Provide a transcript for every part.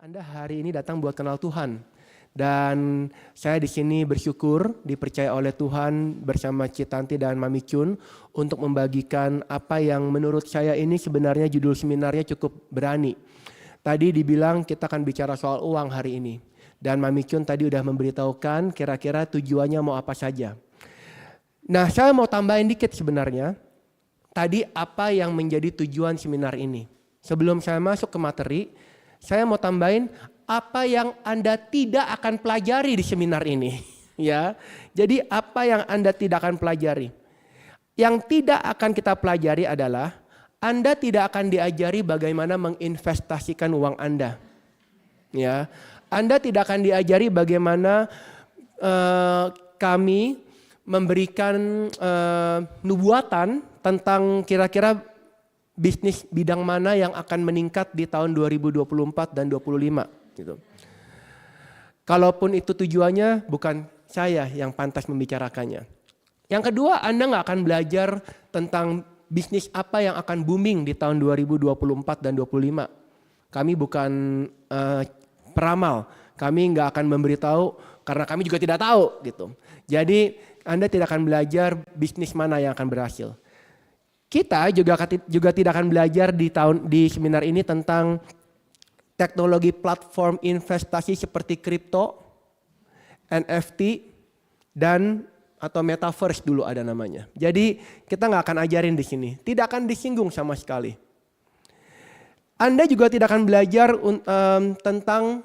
Anda hari ini datang buat kenal Tuhan. Dan saya di sini bersyukur dipercaya oleh Tuhan bersama Citanti dan Mami Chun untuk membagikan apa yang menurut saya ini sebenarnya judul seminarnya cukup berani. Tadi dibilang kita akan bicara soal uang hari ini. Dan Mami Chun tadi udah memberitahukan kira-kira tujuannya mau apa saja. Nah, saya mau tambahin dikit sebenarnya. Tadi apa yang menjadi tujuan seminar ini. Sebelum saya masuk ke materi, saya mau tambahin apa yang Anda tidak akan pelajari di seminar ini. Ya, jadi apa yang Anda tidak akan pelajari? Yang tidak akan kita pelajari adalah Anda tidak akan diajari bagaimana menginvestasikan uang Anda. Ya, Anda tidak akan diajari bagaimana kami memberikan nubuatan tentang kira-kira bisnis bidang mana yang akan meningkat di tahun 2024 dan 2025 gitu. Kalaupun itu tujuannya, bukan saya yang pantas membicarakannya. Yang kedua, Anda nggak akan belajar tentang bisnis apa yang akan booming di tahun 2024 dan 2025. Kami bukan peramal, kami nggak akan memberitahu karena kami juga tidak tahu gitu. Jadi Anda tidak akan belajar bisnis mana yang akan berhasil. Kita juga tidak akan belajar di seminar ini tentang teknologi platform investasi seperti kripto, NFT, dan atau metaverse dulu ada namanya. Jadi kita nggak akan ajarin di sini, tidak akan disinggung sama sekali. Anda juga tidak akan belajar tentang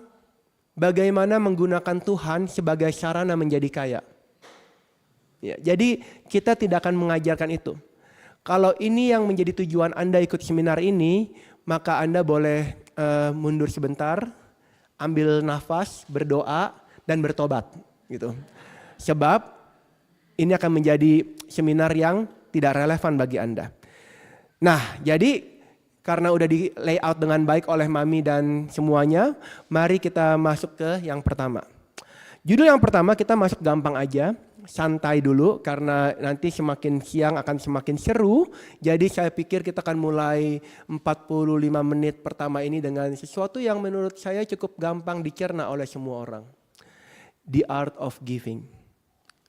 bagaimana menggunakan Tuhan sebagai sarana menjadi kaya. Ya, jadi kita tidak akan mengajarkan itu. Kalau ini yang menjadi tujuan Anda ikut seminar ini, maka Anda boleh mundur sebentar, ambil nafas, berdoa, dan bertobat. Gitu. Sebab ini akan menjadi seminar yang tidak relevan bagi Anda. Nah, jadi karena udah di layout dengan baik oleh Mami dan semuanya, mari kita masuk ke yang pertama. Judul yang pertama kita masuk gampang aja. Santai dulu karena nanti semakin siang akan semakin seru. Jadi saya pikir kita akan mulai 45 menit pertama ini dengan sesuatu yang menurut saya cukup gampang dicerna oleh semua orang. The art of giving.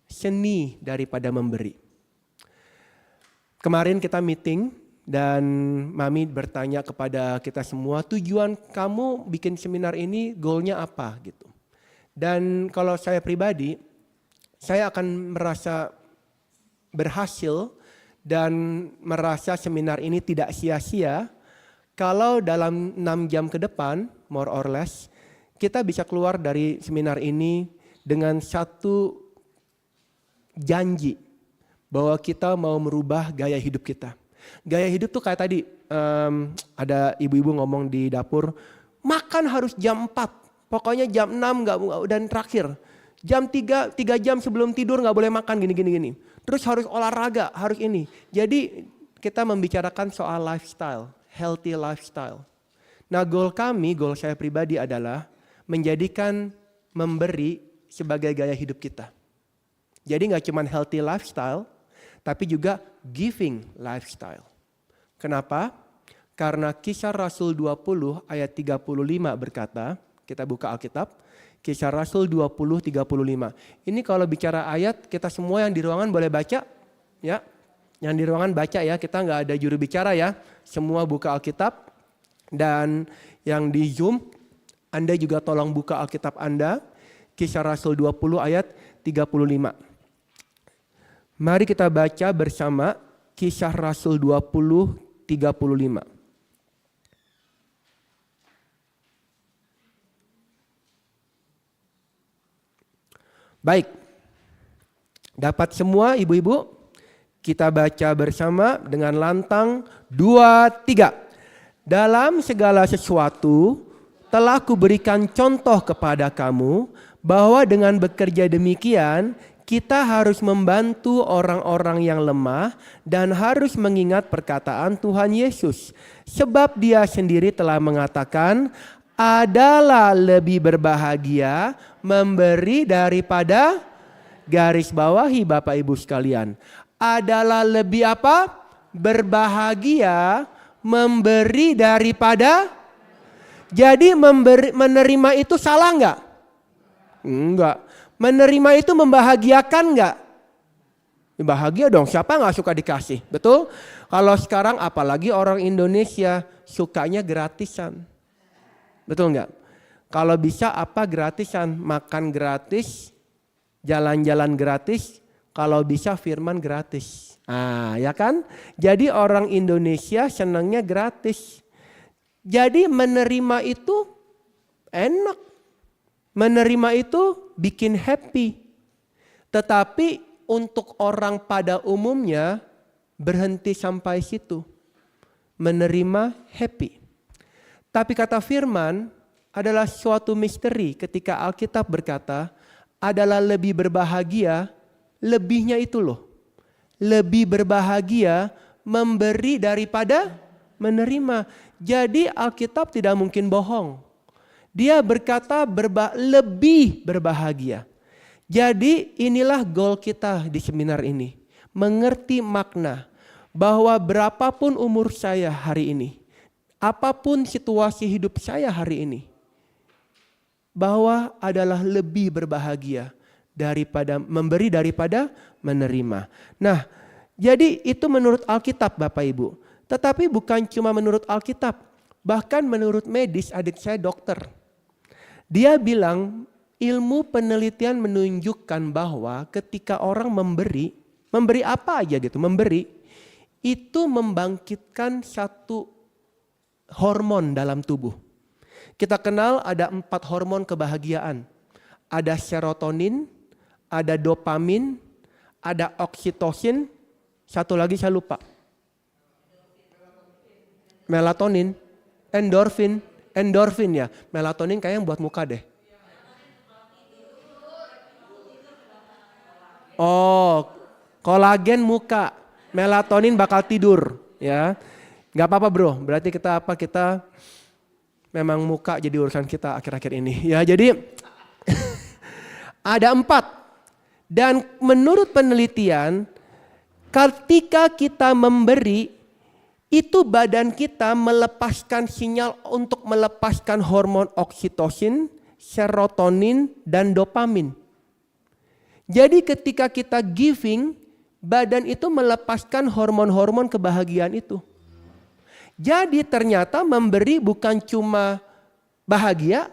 Seni daripada memberi. Kemarin kita meeting dan Mami bertanya kepada kita semua, tujuan kamu bikin seminar ini goalnya apa gitu. Dan kalau saya pribadi, saya akan merasa berhasil dan merasa seminar ini tidak sia-sia kalau dalam 6 jam ke depan, more or less, kita bisa keluar dari seminar ini dengan satu janji bahwa kita mau merubah gaya hidup kita. Gaya hidup tuh kayak tadi, ada ibu-ibu ngomong di dapur, makan harus jam 4, pokoknya jam 6 dan terakhir. Jam 3 jam sebelum tidur gak boleh makan gini. Terus harus olahraga, harus ini. Jadi kita membicarakan soal lifestyle, healthy lifestyle. Nah goal saya pribadi adalah menjadikan memberi sebagai gaya hidup kita. Jadi gak cuma healthy lifestyle, tapi juga giving lifestyle. Kenapa? Karena Kisah Rasul 20 ayat 35 berkata, kita buka Alkitab, Kisah Rasul 20:35. Ini kalau bicara ayat, kita semua yang di ruangan boleh baca, ya. Yang di ruangan baca ya, kita nggak ada juru bicara ya. Semua buka Alkitab dan yang di Zoom, Anda juga tolong buka Alkitab Anda. Kisah Rasul 20 ayat 35. Mari kita baca bersama Kisah Rasul 20:35. Baik, dapat semua ibu-ibu? Kita baca bersama dengan lantang 2, 3. Dalam segala sesuatu telah kuberikan contoh kepada kamu bahwa dengan bekerja demikian kita harus membantu orang-orang yang lemah dan harus mengingat perkataan Tuhan Yesus. Sebab Dia sendiri telah mengatakan, adalah lebih berbahagia memberi daripada, garis bawahi Bapak Ibu sekalian, adalah lebih apa? Berbahagia memberi daripada. Jadi menerima itu salah nggak? Enggak. Menerima itu membahagiakan nggak? Bahagia dong, siapa nggak suka dikasih, betul? Kalau sekarang apalagi orang Indonesia sukanya gratisan, betul nggak? Kalau bisa apa gratisan, makan gratis, jalan-jalan gratis, kalau bisa firman gratis. Ya kan? Jadi orang Indonesia senangnya gratis. Jadi menerima itu enak, menerima itu bikin happy. Tetapi untuk orang pada umumnya berhenti sampai situ. Menerima happy. Tapi kata firman adalah suatu misteri ketika Alkitab berkata adalah lebih berbahagia, lebihnya itu loh. Lebih berbahagia memberi daripada menerima. Jadi Alkitab tidak mungkin bohong. Dia berkata lebih berbahagia. Jadi inilah goal kita di seminar ini. Mengerti makna bahwa berapapun umur saya hari ini, apapun situasi hidup saya hari ini, bahwa adalah lebih berbahagia daripada memberi daripada menerima. Nah, jadi itu menurut Alkitab Bapak Ibu. Tetapi bukan cuma menurut Alkitab, bahkan menurut medis, adik saya dokter. Dia bilang ilmu penelitian menunjukkan bahwa ketika orang memberi apa aja gitu, memberi itu membangkitkan satu hormon dalam tubuh. Kita kenal ada 4 hormon kebahagiaan. Ada serotonin, ada dopamin, ada oksitosin, satu lagi saya lupa. Melatonin, endorfin ya. Melatonin kayak yang buat muka deh. Oh, kolagen muka, melatonin bakal tidur, ya. Gak apa-apa bro, berarti kita memang muka jadi urusan kita akhir-akhir ini. Ya jadi ada 4. Dan menurut penelitian, ketika kita memberi, itu badan kita melepaskan sinyal untuk melepaskan hormon oksitosin, serotonin, dan dopamin. Jadi ketika kita giving, badan itu melepaskan hormon-hormon kebahagiaan itu. Jadi ternyata memberi bukan cuma bahagia,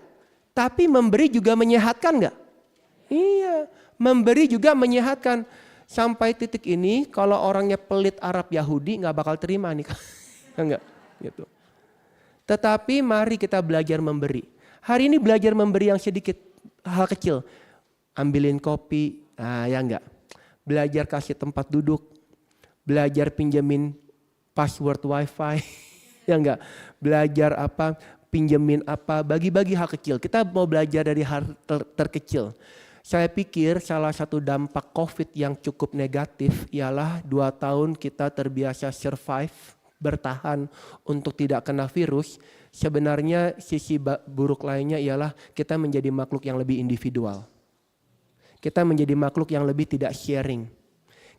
tapi memberi juga menyehatkan gak? Iya, memberi juga menyehatkan. Sampai titik ini kalau orangnya pelit Arab Yahudi gak bakal terima nih. Enggak, gitu. Tetapi mari kita belajar memberi. Hari ini belajar memberi yang sedikit, hal kecil. Ambilin kopi, ya enggak. Belajar kasih tempat duduk. Belajar pinjemin password wifi. Ya enggak. Belajar apa, pinjemin apa, bagi-bagi hal kecil. Kita mau belajar dari hal terkecil. Saya pikir salah satu dampak COVID yang cukup negatif ialah 2 tahun kita terbiasa survive, bertahan untuk tidak kena virus. Sebenarnya sisi buruk lainnya ialah kita menjadi makhluk yang lebih individual. Kita menjadi makhluk yang lebih tidak sharing.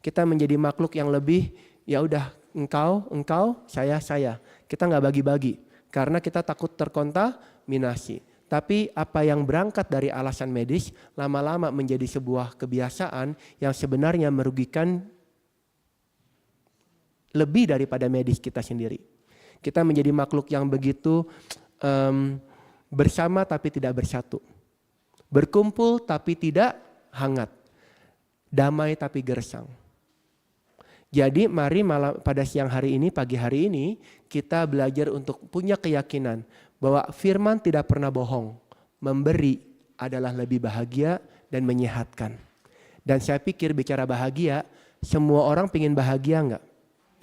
Kita menjadi makhluk yang lebih ya udah engkau, saya. Kita nggak bagi-bagi karena kita takut terkontaminasi. Tapi apa yang berangkat dari alasan medis lama-lama menjadi sebuah kebiasaan yang sebenarnya merugikan lebih daripada medis kita sendiri. Kita menjadi makhluk yang begitu bersama tapi tidak bersatu. Berkumpul tapi tidak hangat. Damai tapi gersang. Jadi mari pada siang hari ini, pagi hari ini kita belajar untuk punya keyakinan bahwa firman tidak pernah bohong. Memberi adalah lebih bahagia dan menyehatkan. Dan saya pikir bicara bahagia, semua orang pengen bahagia enggak?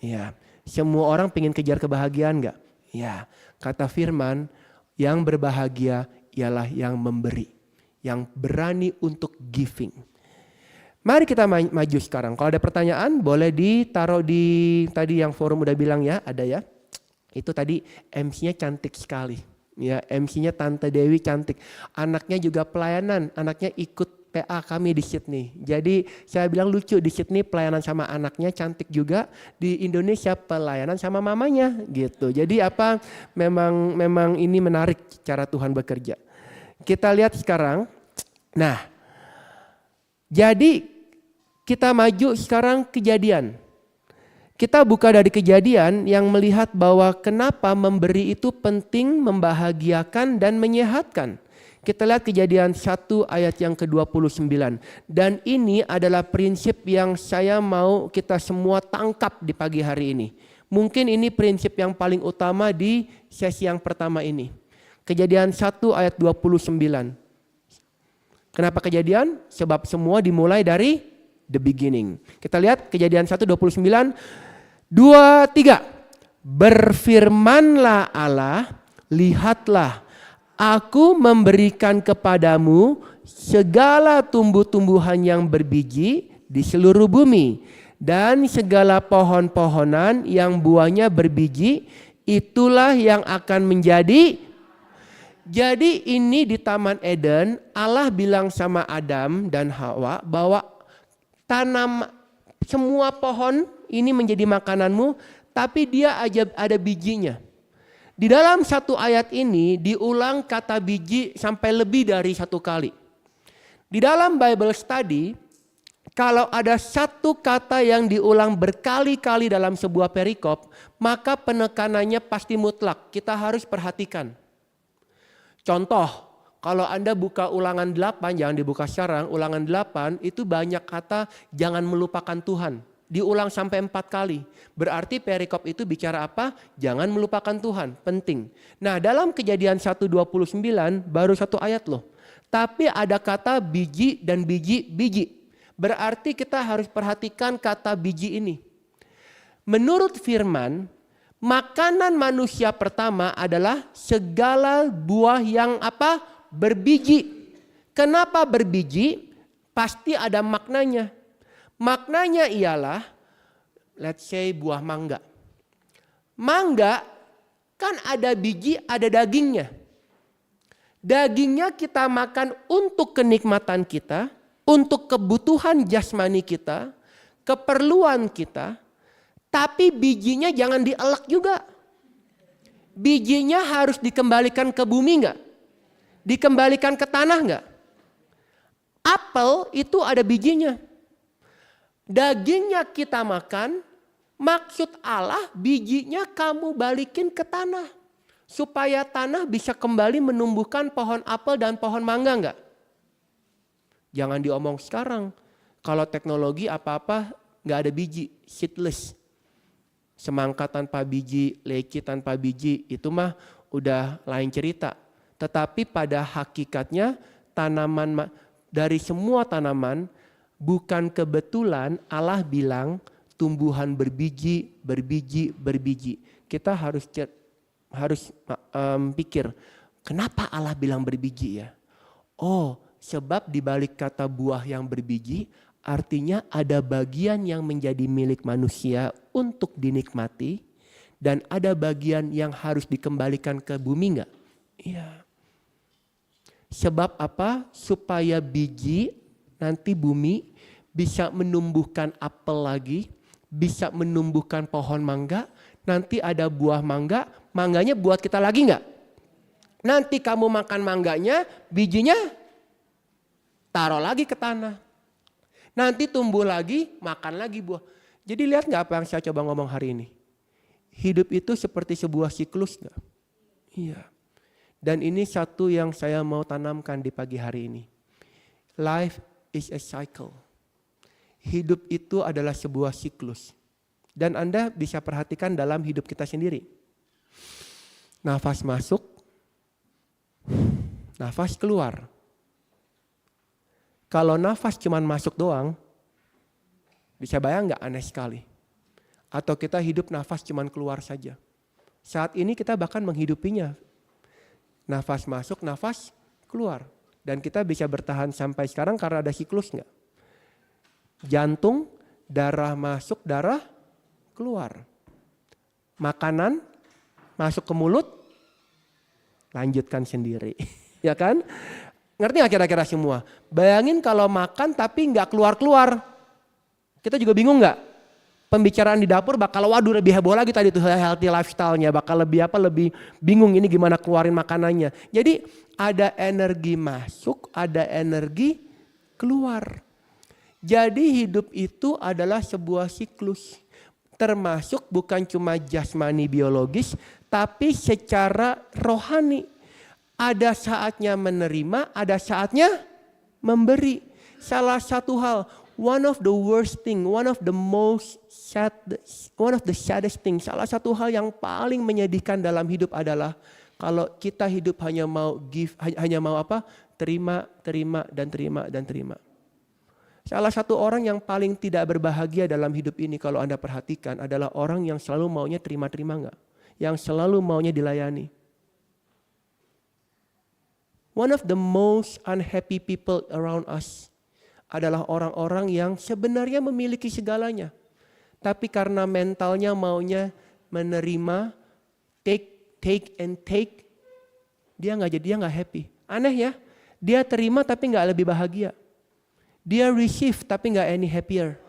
Ya. Semua orang pengen kejar kebahagiaan enggak? Ya. Kata firman, yang berbahagia ialah yang memberi. Yang berani untuk giving. Mari kita maju sekarang. Kalau ada pertanyaan boleh ditaruh di tadi yang forum udah bilang ya, ada ya. Itu tadi MC-nya cantik sekali. Ya, MC-nya Tante Dewi cantik. Anaknya juga pelayanan, anaknya ikut PA kami di Sydney. Jadi saya bilang lucu, di Sydney pelayanan sama anaknya cantik juga, di Indonesia pelayanan sama mamanya gitu. Jadi memang ini menarik cara Tuhan bekerja. Kita lihat sekarang. Nah, jadi kita maju sekarang Kejadian. Kita buka dari Kejadian yang melihat bahwa kenapa memberi itu penting, membahagiakan dan menyehatkan. Kita lihat Kejadian 1 ayat yang ke-29. Dan ini adalah prinsip yang saya mau kita semua tangkap di pagi hari ini. Mungkin ini prinsip yang paling utama di sesi yang pertama ini. Kejadian 1 ayat 29. Kenapa Kejadian? Sebab semua dimulai dari the beginning. Kita lihat Kejadian 1:29. 2, 3. Berfirmanlah Allah, lihatlah, aku memberikan kepadamu segala tumbuh-tumbuhan yang berbiji di seluruh bumi. Dan segala pohon-pohonan yang buahnya berbiji, itulah yang akan menjadi. Jadi ini di Taman Eden, Allah bilang sama Adam dan Hawa bahwa tanam semua pohon ini menjadi makananmu, tapi dia ada bijinya. Di dalam satu ayat ini diulang kata biji sampai lebih dari 1 kali. Di dalam Bible study, kalau ada satu kata yang diulang berkali-kali dalam sebuah perikop, maka penekanannya pasti mutlak. Kita harus perhatikan. Contoh, kalau Anda buka Ulangan 8, jangan dibuka sekarang, Ulangan 8 itu banyak kata jangan melupakan Tuhan. Diulang sampai 4 kali. Berarti perikop itu bicara apa? Jangan melupakan Tuhan, penting. Nah, dalam Kejadian 1:29 baru 1 ayat loh. Tapi ada kata biji dan biji-biji. Berarti kita harus perhatikan kata biji ini. Menurut firman, makanan manusia pertama adalah segala buah yang apa? Berbiji. Kenapa berbiji? Pasti ada maknanya. Maknanya ialah, let's say buah mangga. Mangga kan ada biji, ada dagingnya. Dagingnya kita makan untuk kenikmatan kita, untuk kebutuhan jasmani kita, keperluan kita. Tapi bijinya jangan dielak juga. Bijinya harus dikembalikan ke bumi enggak? Dikembalikan ke tanah enggak? Apel itu ada bijinya. Dagingnya kita makan, maksud Allah bijinya kamu balikin ke tanah. Supaya tanah bisa kembali menumbuhkan pohon apel dan pohon mangga enggak? Jangan diomong sekarang. Kalau teknologi apa-apa enggak ada biji, seedless. Semangka tanpa biji, leci tanpa biji, itu mah udah lain cerita. Tetapi pada hakikatnya tanaman, dari semua tanaman, bukan kebetulan Allah bilang tumbuhan berbiji, berbiji, berbiji. Kita harus pikir, kenapa Allah bilang berbiji ya? Oh, sebab di balik kata buah yang berbiji, artinya ada bagian yang menjadi milik manusia untuk dinikmati, dan ada bagian yang harus dikembalikan ke bumi enggak? Iya. Sebab apa? Supaya biji nanti bumi bisa menumbuhkan apel lagi, bisa menumbuhkan pohon mangga, nanti ada buah mangga, mangganya buat kita lagi enggak? Nanti kamu makan mangganya, bijinya taruh lagi ke tanah. Nanti tumbuh lagi, makan lagi buah. Jadi lihat enggak apa yang saya coba ngomong hari ini? Hidup itu seperti sebuah siklus enggak? Iya. Dan ini satu yang saya mau tanamkan di pagi hari ini. Life is a cycle. Hidup itu adalah sebuah siklus. Dan Anda bisa perhatikan dalam hidup kita sendiri. Nafas masuk, nafas keluar. Kalau nafas cuma masuk doang, bisa bayang nggak aneh sekali. Atau kita hidup nafas cuma keluar saja. Saat ini kita bahkan menghidupinya. Nafas masuk, nafas keluar. Dan kita bisa bertahan sampai sekarang karena ada siklus nggak? Jantung, darah masuk, darah keluar. Makanan masuk ke mulut, lanjutkan sendiri. Ya kan? Ngerti gak kira-kira semua? Bayangin kalau makan tapi gak keluar-keluar. Kita juga bingung gak? Pembicaraan di dapur bakal waduh lebih heboh lagi tadi tuh healthy lifestyle-nya. Bakal lebih bingung ini gimana keluarin makanannya. Jadi ada energi masuk, ada energi keluar. Jadi hidup itu adalah sebuah siklus. Termasuk bukan cuma jasmani biologis, tapi secara rohani. Ada saatnya menerima, ada saatnya memberi. Salah satu hal, one of the saddest thing, salah satu hal yang paling menyedihkan dalam hidup adalah kalau kita hidup hanya mau give, hanya mau apa? Terima, dan terima. Salah satu orang yang paling tidak berbahagia dalam hidup ini kalau Anda perhatikan adalah orang yang selalu maunya terima enggak? Yang selalu maunya dilayani. One of the most unhappy people around us adalah orang-orang yang sebenarnya memiliki segalanya. Tapi karena mentalnya maunya menerima, take, dia nggak happy. Aneh ya, dia terima tapi nggak lebih bahagia. Dia receive tapi nggak any happier.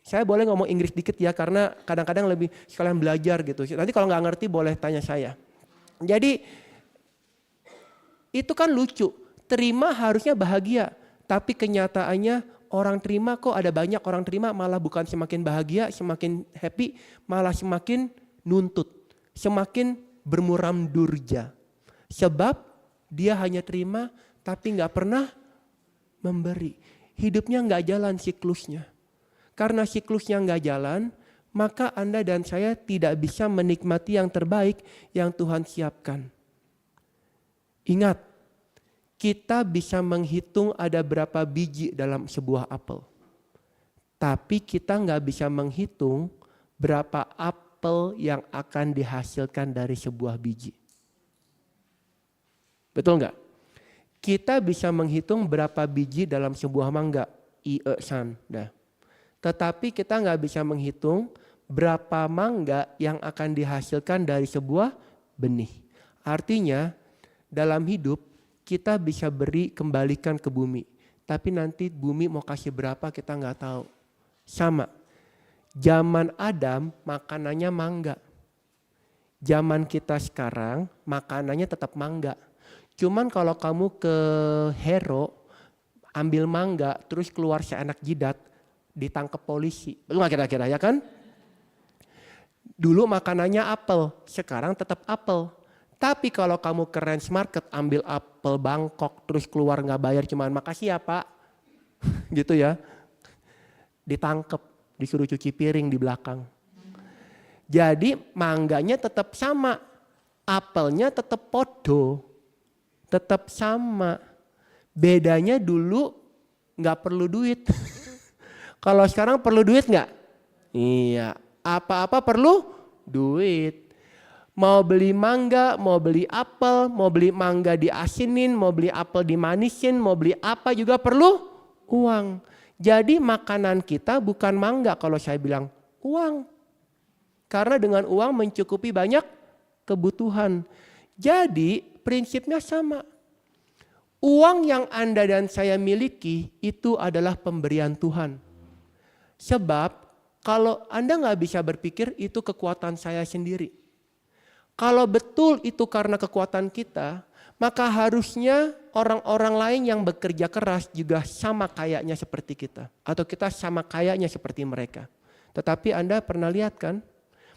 Saya boleh ngomong Inggris dikit ya karena kadang-kadang lebih sekalian belajar gitu. Nanti kalau nggak ngerti boleh tanya saya. Jadi itu kan lucu, terima harusnya bahagia. Tapi kenyataannya orang terima kok ada banyak orang terima malah bukan semakin bahagia, semakin happy, malah semakin nuntut. Semakin bermuram durja. Sebab dia hanya terima tapi gak pernah memberi. Hidupnya gak jalan siklusnya. Karena siklusnya gak jalan, maka Anda dan saya tidak bisa menikmati yang terbaik yang Tuhan siapkan. Ingat, kita bisa menghitung ada berapa biji dalam sebuah apel. Tapi kita nggak bisa menghitung berapa apel yang akan dihasilkan dari sebuah biji. Betul nggak? Kita bisa menghitung berapa biji dalam sebuah mangga. Tetapi kita nggak bisa menghitung berapa mangga yang akan dihasilkan dari sebuah benih. Artinya, dalam hidup kita bisa kembalikan ke bumi. Tapi nanti bumi mau kasih berapa kita gak tahu. Sama. Zaman Adam makanannya mangga. Zaman kita sekarang makanannya tetap mangga. Cuman kalau kamu ke Hero ambil mangga terus keluar seenak jidat ditangkap polisi. Betul gak kira-kira ya kan? Dulu makanannya apel, sekarang tetap apel. Tapi kalau kamu ke Ranch Market ambil apel Bangkok terus keluar gak bayar cuman makasih ya pak. Gitu ya. Ditangkep, disuruh cuci piring di belakang. Jadi mangganya tetap sama. Apelnya tetap podo. Tetap sama. Bedanya dulu gak perlu duit. Kalau sekarang perlu duit gak? Iya. Apa-apa perlu duit. Mau beli mangga, mau beli apel, mau beli mangga diasinin, mau beli apel dimanisin, mau beli apa juga perlu uang. Jadi makanan kita bukan mangga kalau saya bilang uang. Karena dengan uang mencukupi banyak kebutuhan. Jadi prinsipnya sama. Uang yang Anda dan saya miliki itu adalah pemberian Tuhan. Sebab kalau Anda gak bisa berpikir itu kekuatan saya sendiri. Kalau betul itu karena kekuatan kita, maka harusnya orang-orang lain yang bekerja keras juga sama kayaknya seperti kita. Atau kita sama kayaknya seperti mereka. Tetapi Anda pernah lihat kan,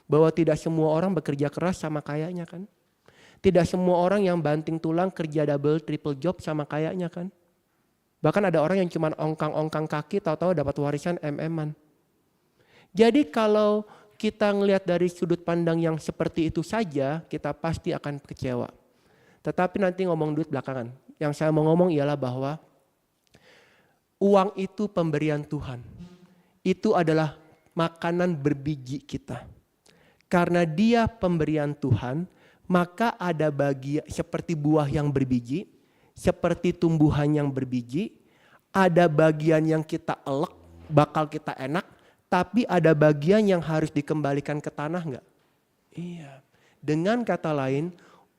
bahwa tidak semua orang bekerja keras sama kayaknya kan. Tidak semua orang yang banting tulang kerja double, triple job sama kayaknya kan. Bahkan ada orang yang cuma ongkang-ongkang kaki tahu-tahu dapat warisan MM-an. Jadi kalau kita ngelihat dari sudut pandang yang seperti itu saja, kita pasti akan kecewa. Tetapi nanti ngomong duit belakangan. Yang saya mau ngomong ialah bahwa uang itu pemberian Tuhan. Itu adalah makanan berbiji kita. Karena dia pemberian Tuhan, maka ada bagian seperti buah yang berbiji, seperti tumbuhan yang berbiji, ada bagian yang kita elek, bakal kita enak, tapi ada bagian yang harus dikembalikan ke tanah enggak? Iya. Dengan kata lain,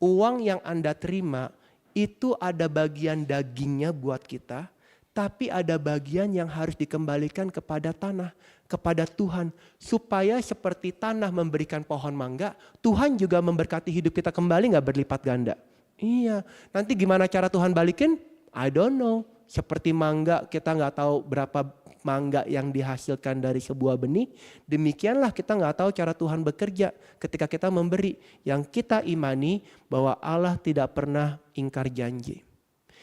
uang yang Anda terima itu ada bagian dagingnya buat kita, tapi ada bagian yang harus dikembalikan kepada tanah, kepada Tuhan. Supaya seperti tanah memberikan pohon mangga, Tuhan juga memberkati hidup kita kembali gak berlipat ganda? Iya, nanti gimana cara Tuhan balikin? I don't know. Seperti mangga, kita gak tahu berapa mangga yang dihasilkan dari sebuah benih. Demikianlah kita gak tahu cara Tuhan bekerja ketika kita memberi. Yang kita imani bahwa Allah tidak pernah ingkar janji.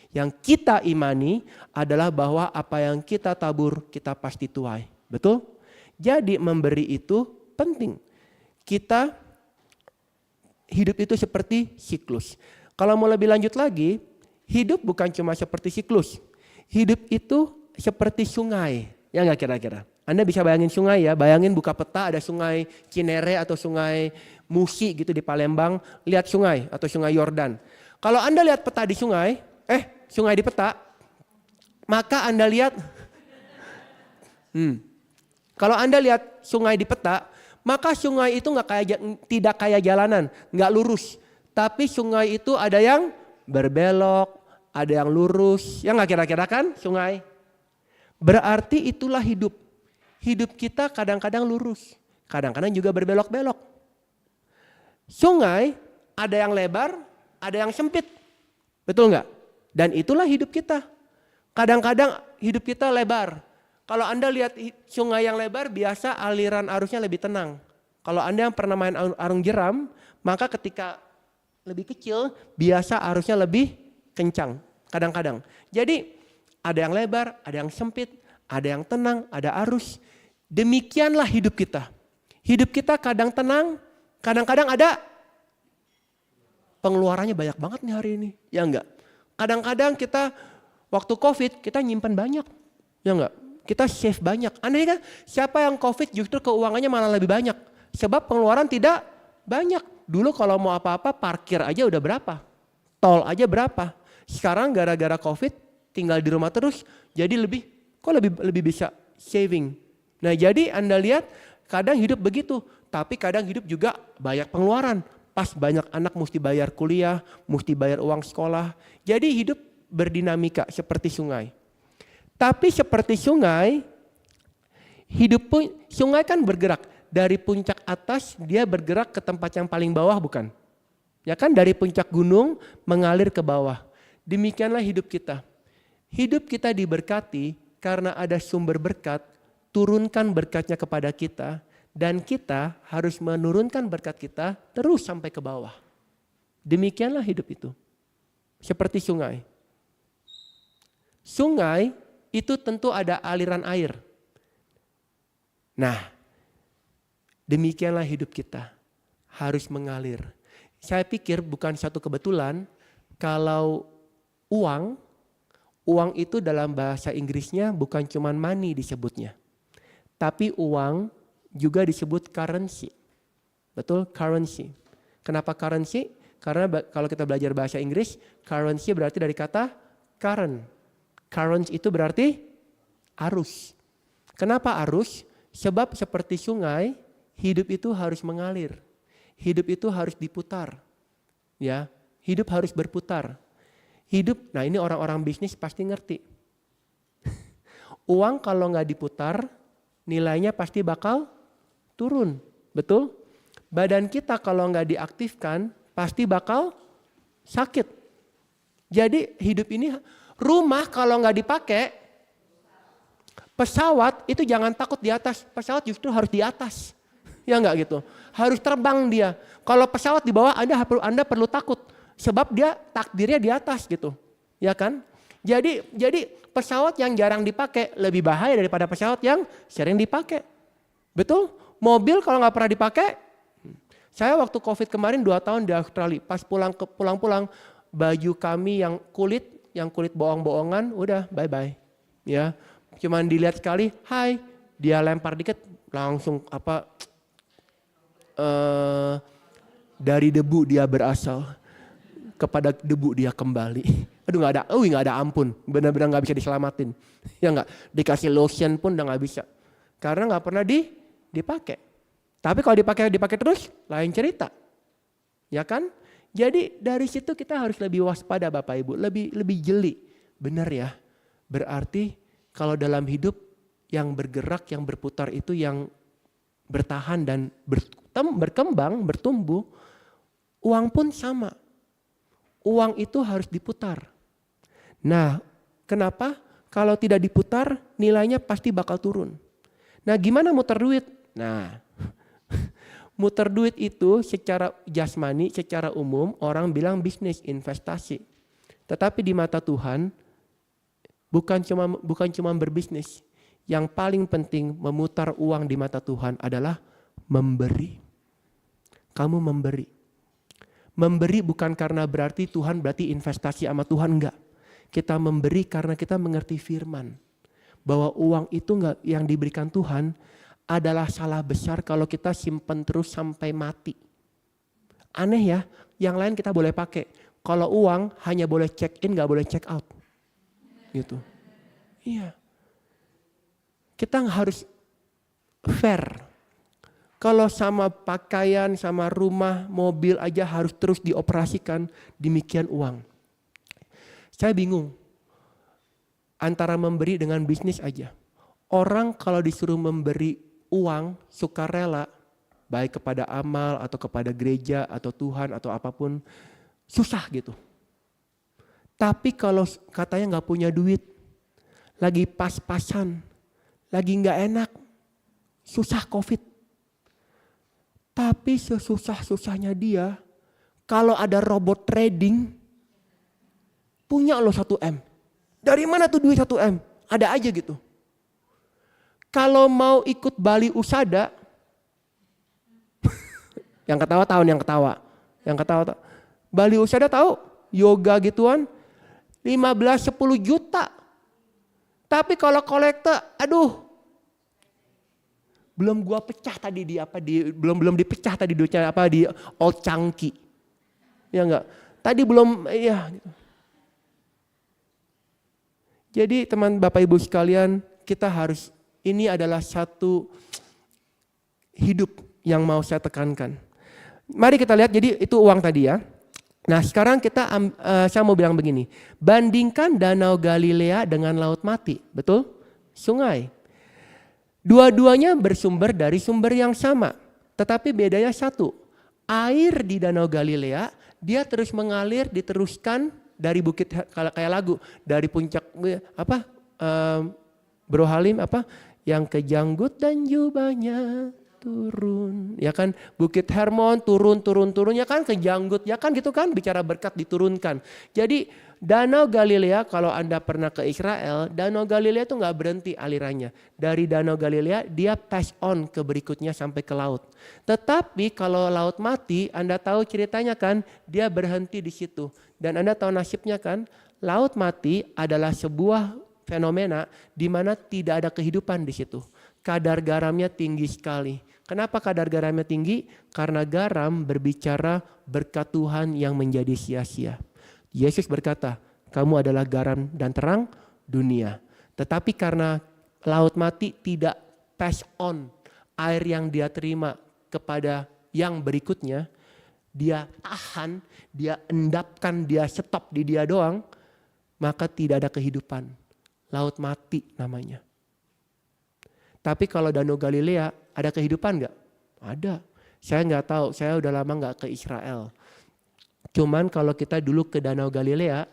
Yang kita imani adalah bahwa apa yang kita tabur kita pasti tuai. Betul? Jadi memberi itu penting. Kita hidup itu seperti siklus. Kalau mau lebih lanjut lagi, hidup bukan cuma seperti siklus. Hidup itu seperti sungai. Ya nggak kira-kira? Anda bisa bayangin sungai ya, bayangin buka peta ada sungai Cinere atau sungai Musi gitu di Palembang. Lihat sungai atau sungai Yordan. Kalau Anda lihat peta di sungai, sungai di peta, maka Anda lihat, kalau Anda lihat sungai di peta, maka sungai itu tidak kayak jalanan, nggak lurus. Tapi sungai itu ada yang berbelok, ada yang lurus, ya nggak kira-kira kan sungai? Berarti itulah hidup. Hidup kita kadang-kadang lurus, kadang-kadang juga berbelok-belok. Sungai ada yang lebar, ada yang sempit, betul nggak? Dan itulah hidup kita. Kadang-kadang hidup kita lebar. Kalau Anda lihat sungai yang lebar, biasa aliran arusnya lebih tenang. Kalau Anda yang pernah main arung jeram, maka ketika lebih kecil, biasa arusnya lebih kencang. Kadang-kadang. Jadi ada yang lebar, ada yang sempit, ada yang tenang, ada arus. Demikianlah hidup kita. Hidup kita kadang tenang, kadang-kadang ada pengeluarannya banyak banget nih hari ini. Ya enggak? Kadang-kadang kita waktu COVID kita nyimpan banyak. Ya enggak? Kita save banyak. Aneh kan? Siapa yang COVID justru keuangannya malah lebih banyak. Sebab pengeluaran tidak banyak. Dulu kalau mau apa-apa parkir aja udah berapa. Tol aja berapa. Sekarang gara-gara COVID tinggal di rumah terus, jadi lebih bisa saving. Nah jadi Anda lihat kadang hidup begitu, tapi kadang hidup juga banyak pengeluaran. Pas banyak anak mesti bayar kuliah, mesti bayar uang sekolah. Jadi hidup berdinamika seperti sungai. Tapi seperti sungai, sungai kan bergerak. Dari puncak atas dia bergerak ke tempat yang paling bawah bukan? Ya kan dari puncak gunung mengalir ke bawah. Demikianlah hidup kita. Hidup kita diberkati karena ada sumber berkat, turunkan berkatnya kepada kita, dan kita harus menurunkan berkat kita terus sampai ke bawah. Demikianlah hidup itu. Seperti sungai. Sungai itu tentu ada aliran air. Nah, demikianlah hidup kita. Harus mengalir. Saya pikir bukan satu kebetulan kalau uang itu dalam bahasa Inggrisnya bukan cuma money disebutnya. Tapi uang juga disebut currency. Betul? Currency. Kenapa currency? Karena kalau kita belajar bahasa Inggris, currency berarti dari kata current. Current itu berarti arus. Kenapa arus? Sebab seperti sungai, hidup itu harus mengalir. Hidup itu harus diputar. Ya, hidup harus berputar. Hidup, nah ini orang-orang bisnis pasti ngerti. Uang kalau nggak diputar, nilainya pasti bakal turun. Betul? Badan kita kalau nggak diaktifkan, pasti bakal sakit. Jadi hidup ini, rumah kalau nggak dipakai, pesawat itu jangan takut di atas. Pesawat justru harus di atas. Ya nggak gitu. Harus terbang dia. Kalau pesawat di bawah Anda perlu takut. Sebab dia takdirnya di atas gitu. Ya kan? Jadi pesawat yang jarang dipakai lebih bahaya daripada pesawat yang sering dipakai. Betul? Mobil kalau nggak pernah dipakai. Saya waktu COVID kemarin 2 tahun di Australia. Pas pulang-pulang baju kami yang kulit bohong-bohongan udah bye-bye. Ya. Cuman dilihat sekali, hai. Dia lempar dikit langsung dari debu dia berasal. Kepada debu dia kembali. Aduh nggak ada ampun. Benar-benar nggak bisa diselamatin. Ya nggak, dikasih lotion pun udah nggak bisa. Karena nggak pernah dipakai. Tapi kalau dipakai terus, lain cerita. Ya kan? Jadi dari situ kita harus lebih waspada Bapak Ibu, lebih jeli. Benar ya, berarti kalau dalam hidup yang bergerak, yang berputar itu yang bertahan dan berkembang, bertumbuh, uang pun sama. Uang itu harus diputar. Nah, kenapa? Kalau tidak diputar, nilainya pasti bakal turun. Nah, gimana muter duit? Nah, muter duit itu secara jasmani, secara umum orang bilang bisnis, investasi. Tetapi di mata Tuhan bukan cuma berbisnis. Yang paling penting memutar uang di mata Tuhan adalah memberi. Kamu memberi. Memberi bukan karena berarti Tuhan berarti investasi sama Tuhan, enggak. Kita memberi karena kita mengerti firman. Bahwa uang itu enggak yang diberikan Tuhan adalah salah besar kalau kita simpen terus sampai mati. Aneh ya, yang lain kita boleh pakai. Kalau uang hanya boleh check in, gak boleh check out. Gitu. Iya. Kita harus fair. Kalau sama pakaian, sama rumah, mobil aja harus terus dioperasikan, demikian uang. Saya bingung. Antara memberi dengan bisnis aja. Orang kalau disuruh memberi uang sukarela, baik kepada amal atau kepada gereja atau Tuhan atau apapun, susah gitu. Tapi kalau katanya gak punya duit, lagi pas-pasan, lagi gak enak, susah COVID. Tapi sesusah-susahnya dia, kalau ada robot trading, punya lo 1 M. Dari mana tuh duit 1 M? Ada aja gitu. Kalau mau ikut Bali Usada, yang ketawa tahu nih, yang ketawa. Bali Usada tahu? Yoga gituan, 15-10 juta. Tapi kalau kolekte, aduh, belum gua pecah tadi belum dipecah tadi duitnya di Old Chunky. Ya enggak? Tadi belum ya gitu. Jadi teman Bapak Ibu sekalian, kita harus, ini adalah satu hidup yang mau saya tekankan. Mari kita lihat, jadi itu uang tadi ya. Nah sekarang saya mau bilang begini, bandingkan Danau Galilea dengan Laut Mati, betul? Sungai. Dua-duanya bersumber dari sumber yang sama, tetapi bedanya satu. Air di Danau Galilea, dia terus mengalir, diteruskan dari bukit, kayak lagu, dari puncak Bro Halim yang kejanggut dan jubahnya turun, ya kan, Bukit Hermon turun ya kan, kejanggut, ya kan gitu kan, bicara berkat diturunkan. Jadi Danau Galilea, kalau Anda pernah ke Israel, Danau Galilea itu nggak berhenti alirannya. Dari Danau Galilea dia pass on ke berikutnya sampai ke laut. Tetapi kalau Laut Mati, Anda tahu ceritanya kan, dia berhenti di situ. Dan Anda tahu nasibnya kan, Laut Mati adalah sebuah fenomena di mana tidak ada kehidupan di situ. Kadar garamnya tinggi sekali. Kenapa kadar garamnya tinggi? Karena garam berbicara berkat Tuhan yang menjadi sia-sia. Yesus berkata, kamu adalah garam dan terang dunia. Tetapi karena Laut Mati tidak pass on air yang dia terima kepada yang berikutnya, dia tahan, dia endapkan, dia stop di dia doang, maka tidak ada kehidupan. Laut Mati namanya. Tapi kalau Danau Galilea ada kehidupan gak? Ada. Saya gak tahu, saya udah lama gak ke Israel. Cuman kalau kita dulu ke Danau Galilea,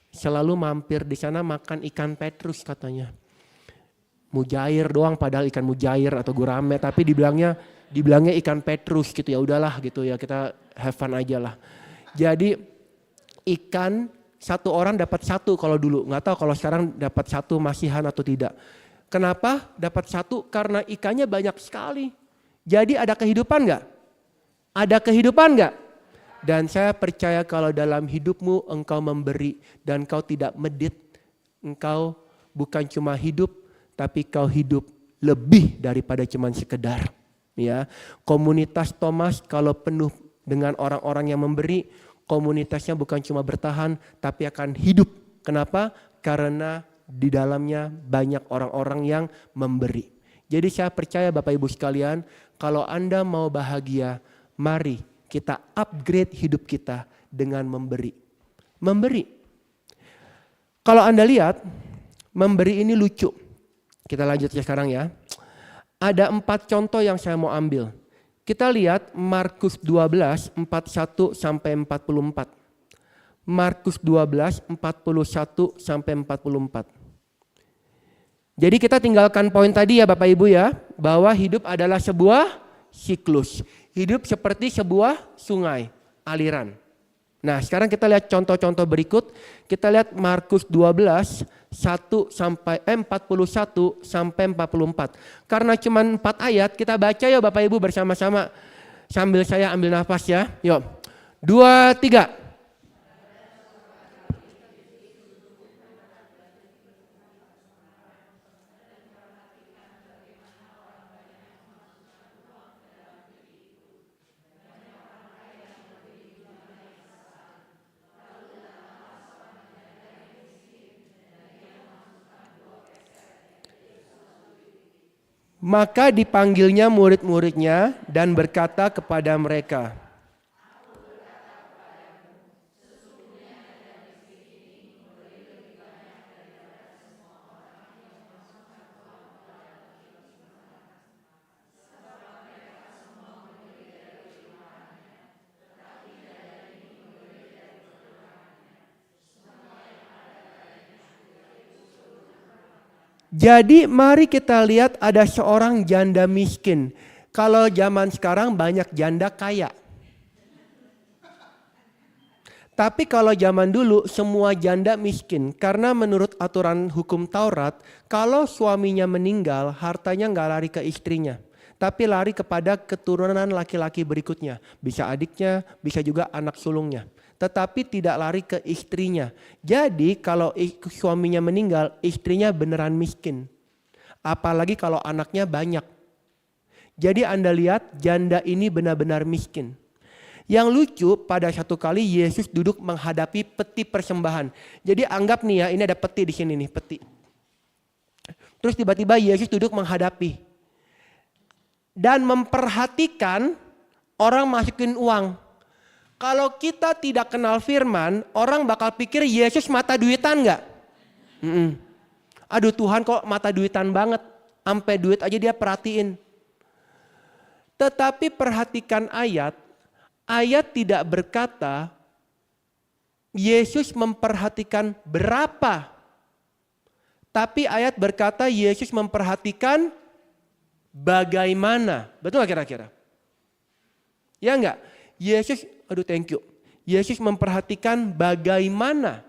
selalu mampir di sana makan ikan petrus katanya. Mujair doang, padahal ikan mujair atau gurame, tapi dibilangnya ikan petrus gitu, ya udahlah gitu ya, kita have fun aja lah. Jadi ikan satu orang dapat satu kalau dulu, nggak tahu kalau sekarang dapat satu masihan atau tidak. Kenapa dapat satu? Karena ikannya banyak sekali. Jadi ada kehidupan nggak? Ada kehidupan nggak? Dan saya percaya kalau dalam hidupmu engkau memberi dan engkau tidak medit, engkau bukan cuma hidup, tapi kau hidup lebih daripada cuma sekedar. Ya, komunitas Thomas kalau penuh dengan orang-orang yang memberi, komunitasnya bukan cuma bertahan, tapi akan hidup. Kenapa? Karena di dalamnya banyak orang-orang yang memberi. Jadi saya percaya Bapak Ibu sekalian, kalau Anda mau bahagia, mari kita upgrade hidup kita dengan memberi. Memberi. Kalau Anda lihat, memberi ini lucu. Kita lanjut ya sekarang ya. Ada 4 contoh yang saya mau ambil. Kita lihat Markus 12, 41 sampai 44. Markus 12, 41 sampai 44. Jadi kita tinggalkan poin tadi ya Bapak Ibu ya, bahwa hidup adalah sebuah siklus. Hidup seperti sebuah sungai, aliran. Nah, sekarang kita lihat contoh-contoh berikut. Kita lihat Markus 12, 41 sampai 44. Karena cuma 4 ayat, kita baca ya Bapak Ibu bersama-sama. Sambil saya ambil nafas ya. Yuk. 2, 3. Maka dipanggilnya murid-muridnya dan berkata kepada mereka, jadi mari kita lihat ada seorang janda miskin. Kalau zaman sekarang banyak janda kaya. Tapi kalau zaman dulu semua janda miskin. Karena menurut aturan hukum Taurat, kalau suaminya meninggal hartanya nggak lari ke istrinya. Tapi lari kepada keturunan laki-laki berikutnya. Bisa adiknya, bisa juga anak sulungnya. Tetapi tidak lari ke istrinya. Jadi kalau suaminya meninggal, istrinya beneran miskin. Apalagi kalau anaknya banyak. Jadi Anda lihat janda ini benar-benar miskin. Yang lucu pada satu kali Yesus duduk menghadapi peti persembahan. Jadi anggap nih ya, ini ada peti di sini nih, peti. Terus tiba-tiba Yesus duduk menghadapi. Dan memperhatikan orang masukin uang. Kalau kita tidak kenal firman, orang bakal pikir Yesus mata duitan gak? Aduh Tuhan kok mata duitan banget. Sampai duit aja dia perhatiin. Tetapi perhatikan ayat. Ayat tidak berkata Yesus memperhatikan berapa. Tapi ayat berkata Yesus memperhatikan bagaimana. Betul gak kira-kira? Ya enggak? Yesus, aduh thank you. Yesus memperhatikan bagaimana.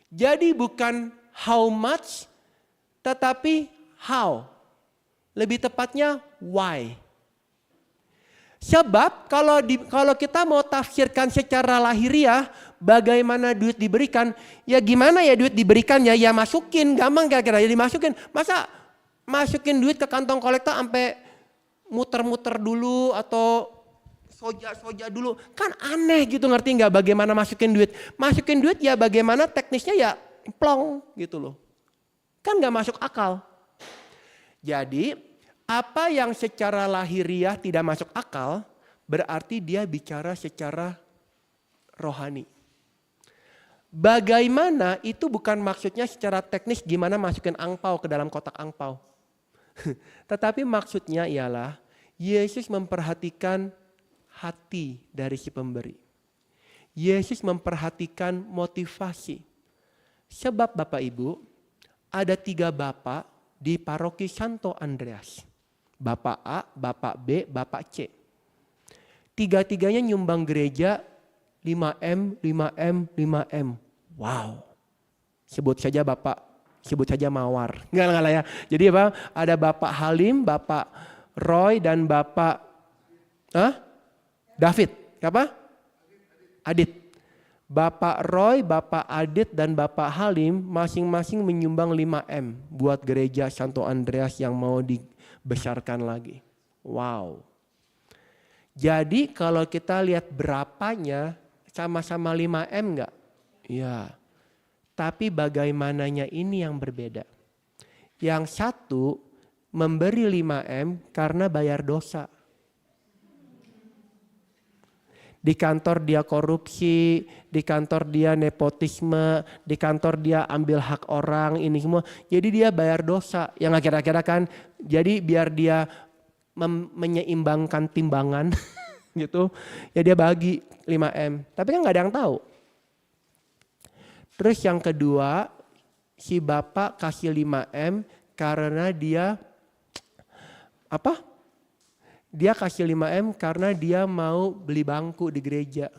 Jadi bukan how much, tetapi how. Lebih tepatnya why. Sebab kalau kita mau tafsirkan secara lahiriah, bagaimana duit diberikan, ya gimana ya duit diberikannya, ya masukin, gampang kira-kira ya dimasukin. Masa masukin duit ke kantong kolektor sampai muter-muter dulu atau soja dulu, kan aneh gitu, ngerti nggak bagaimana masukin duit? Masukin duit ya bagaimana teknisnya ya plong gitu loh. Kan nggak masuk akal. Jadi apa yang secara lahiriah tidak masuk akal berarti dia bicara secara rohani. Bagaimana itu bukan maksudnya secara teknis gimana masukin angpau ke dalam kotak angpau. Tetapi maksudnya ialah Yesus memperhatikan hati dari si pemberi. Yesus memperhatikan motivasi. Sebab Bapak Ibu, ada 3 bapak di paroki Santo Andreas. Bapak A, Bapak B, Bapak C. 3-tiganya nyumbang gereja 5M, 5M, 5M. Wow. Sebut saja Bapak, sebut saja Mawar. Enggak lah ya. Jadi apa? Ada Bapak Halim, Bapak Roy, dan Bapak David. Apa? Adit. Bapak Roy, Bapak Adit, dan Bapak Halim masing-masing menyumbang 5M buat gereja Santo Andreas yang mau dibesarkan lagi. Wow. Jadi kalau kita lihat berapanya sama-sama 5M enggak? Iya. Tapi bagaimananya ini yang berbeda. Yang satu memberi 5M karena bayar dosa. Di kantor dia korupsi, di kantor dia nepotisme, di kantor dia ambil hak orang, ini semua. Jadi dia bayar dosa yang akhir-akhirnya kan, jadi biar dia menyeimbangkan timbangan gitu, ya dia bagi 5M. Tapi kan gak ada yang tahu. Terus yang kedua, si bapak kasih 5M karena dia Dia kasih 5M karena dia mau beli bangku di gereja.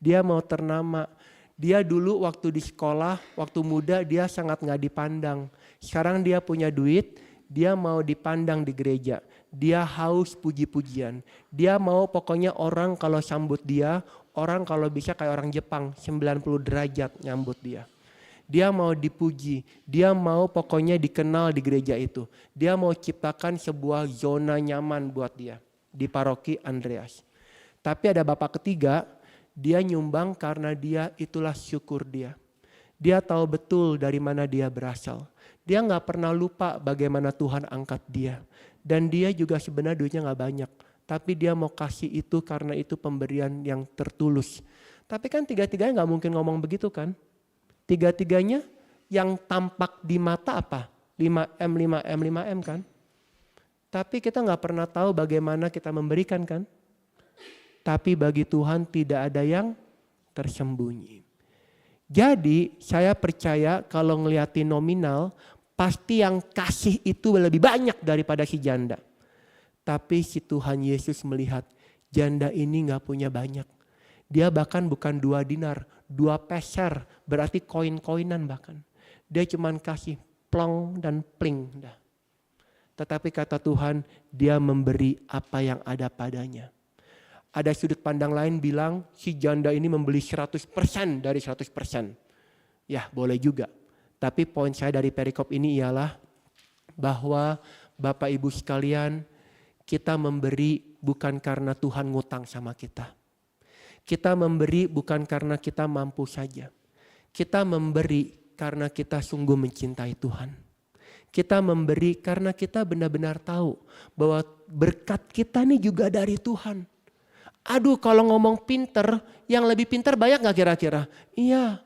Dia mau ternama. Dia dulu waktu di sekolah, waktu muda dia sangat gak dipandang. Sekarang dia punya duit, dia mau dipandang di gereja. Dia haus puji-pujian. Dia mau pokoknya orang kalau sambut dia, orang kalau bisa kayak orang Jepang, 90 derajat nyambut dia. Dia mau dipuji, dia mau pokoknya dikenal di gereja itu. Dia mau ciptakan sebuah zona nyaman buat dia di paroki Andreas. Tapi ada bapak ketiga, dia nyumbang karena dia itulah syukur dia. Dia tahu betul dari mana dia berasal. Dia gak pernah lupa bagaimana Tuhan angkat dia. Dan dia juga sebenarnya duitnya gak banyak. Tapi dia mau kasih itu karena itu pemberian yang tertulus. Tapi kan tiga-tiganya gak mungkin ngomong begitu kan. Tiga-tiganya yang tampak di mata apa? 5M, 5M, 5M kan. Tapi kita gak pernah tahu bagaimana kita memberikan kan. Tapi bagi Tuhan tidak ada yang tersembunyi. Jadi saya percaya kalau ngeliatin nominal, pasti yang kasih itu lebih banyak daripada si janda. Tapi si Tuhan Yesus melihat janda ini gak punya banyak. Dia bahkan bukan 2 dinar, 2 peser, berarti koin-koinan bahkan. Dia cuman kasih plong dan pling. Dah. Tetapi kata Tuhan, dia memberi apa yang ada padanya. Ada sudut pandang lain bilang, si janda ini membeli 100% dari 100%. Ya boleh juga. Tapi poin saya dari perikop ini ialah bahwa Bapak Ibu sekalian, kita memberi bukan karena Tuhan ngutang sama kita. Kita memberi bukan karena kita mampu saja. Kita memberi karena kita sungguh mencintai Tuhan. Kita memberi karena kita benar-benar tahu bahwa berkat kita ini juga dari Tuhan. Aduh kalau ngomong pinter, yang lebih pinter banyak gak kira-kira? Iya.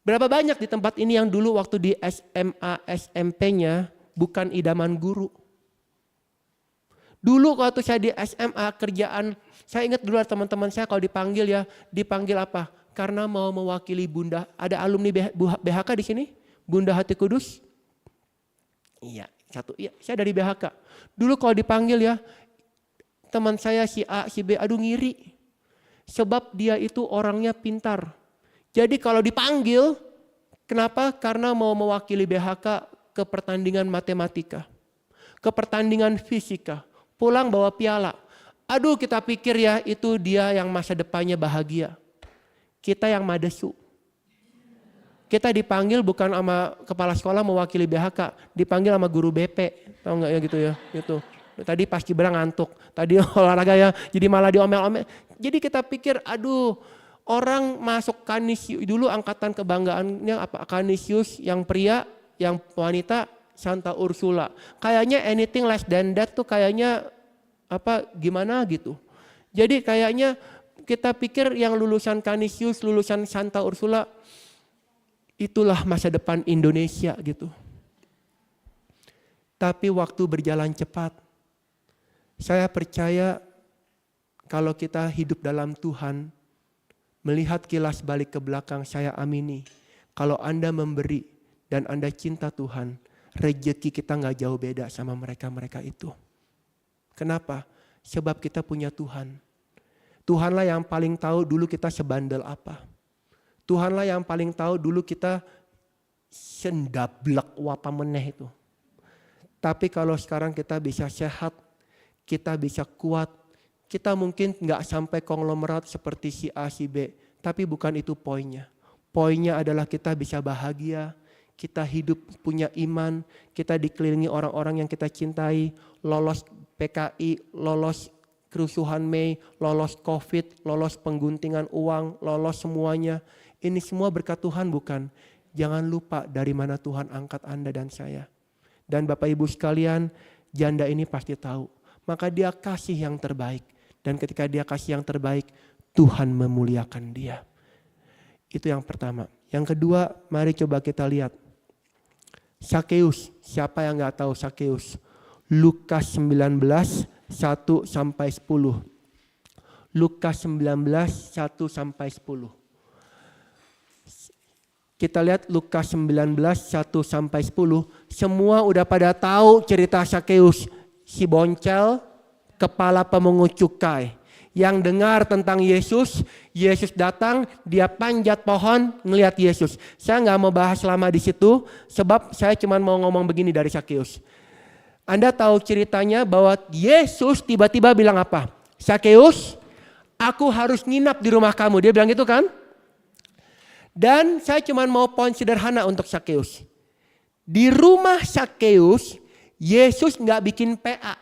Berapa banyak di tempat ini yang dulu waktu di SMA, SMP-nya bukan idaman guru. Dulu waktu saya di SMA kerjaan, saya ingat dulu teman-teman saya kalau dipanggil apa? Karena mau mewakili Bunda, ada alumni BHK di sini? Bunda Hati Kudus? Iya, saya dari BHK. Dulu kalau dipanggil ya, teman saya si A, si B, aduh ngiri. Sebab dia itu orangnya pintar. Jadi kalau dipanggil, kenapa? Karena mau mewakili BHK ke pertandingan matematika, ke pertandingan fisika. Pulang bawa piala. Aduh kita pikir ya itu dia yang masa depannya bahagia. Kita yang madesu. Kita dipanggil bukan sama kepala sekolah mewakili BHK. Dipanggil sama guru BP. Tahu gak ya gitu ya. Gitu. Tadi pas Gibran ngantuk. Tadi olahraga ya jadi malah diomel-omel. Jadi kita pikir aduh orang masuk Kanisius. Dulu angkatan kebanggaannya apa? Kanisius yang pria, yang wanita. Santa Ursula. Kayaknya anything less than that tuh kayaknya gimana gitu. Jadi kayaknya kita pikir yang lulusan Kanisius, lulusan Santa Ursula itulah masa depan Indonesia gitu. Tapi waktu berjalan cepat. Saya percaya kalau kita hidup dalam Tuhan, melihat kilas balik ke belakang saya amini. Kalau Anda memberi dan Anda cinta Tuhan, rezeki kita gak jauh beda sama mereka-mereka itu. Kenapa? Sebab kita punya Tuhan. Tuhanlah yang paling tahu dulu kita sebandel apa. Tuhanlah yang paling tahu dulu kita sendablek wapa meneh itu. Tapi kalau sekarang kita bisa sehat, kita bisa kuat, kita mungkin gak sampai konglomerat seperti si A, si B. Tapi bukan itu poinnya. Poinnya adalah kita bisa bahagia, kita hidup punya iman, kita dikelilingi orang-orang yang kita cintai, lolos PKI, lolos kerusuhan Mei, lolos COVID, lolos pengguntingan uang, lolos semuanya. Ini semua berkat Tuhan bukan? Jangan lupa dari mana Tuhan angkat Anda dan saya. Dan Bapak Ibu sekalian, janda ini pasti tahu. Maka dia kasih yang terbaik. Dan ketika dia kasih yang terbaik, Tuhan memuliakan dia. Itu yang pertama. Yang kedua, mari coba kita lihat. Sakeus, siapa yang gak tahu Sakeus? Lukas 19, 1-10. Lukas 19, 1-10. Kita lihat Lukas 19, 1-10. Semua udah pada tahu cerita Sakeus. Si boncel, kepala pemungut cukai. Yang dengar tentang Yesus, Yesus datang, dia panjat pohon ngelihat Yesus. Saya nggak mau bahas lama di situ, sebab saya cuma mau ngomong begini dari Sakeus. Anda tahu ceritanya bahwa Yesus tiba-tiba bilang apa? Sakeus, aku harus nginap di rumah kamu. Dia bilang gitu kan? Dan saya cuma mau poin sederhana untuk Sakeus. Di rumah Sakeus, Yesus nggak bikin PA.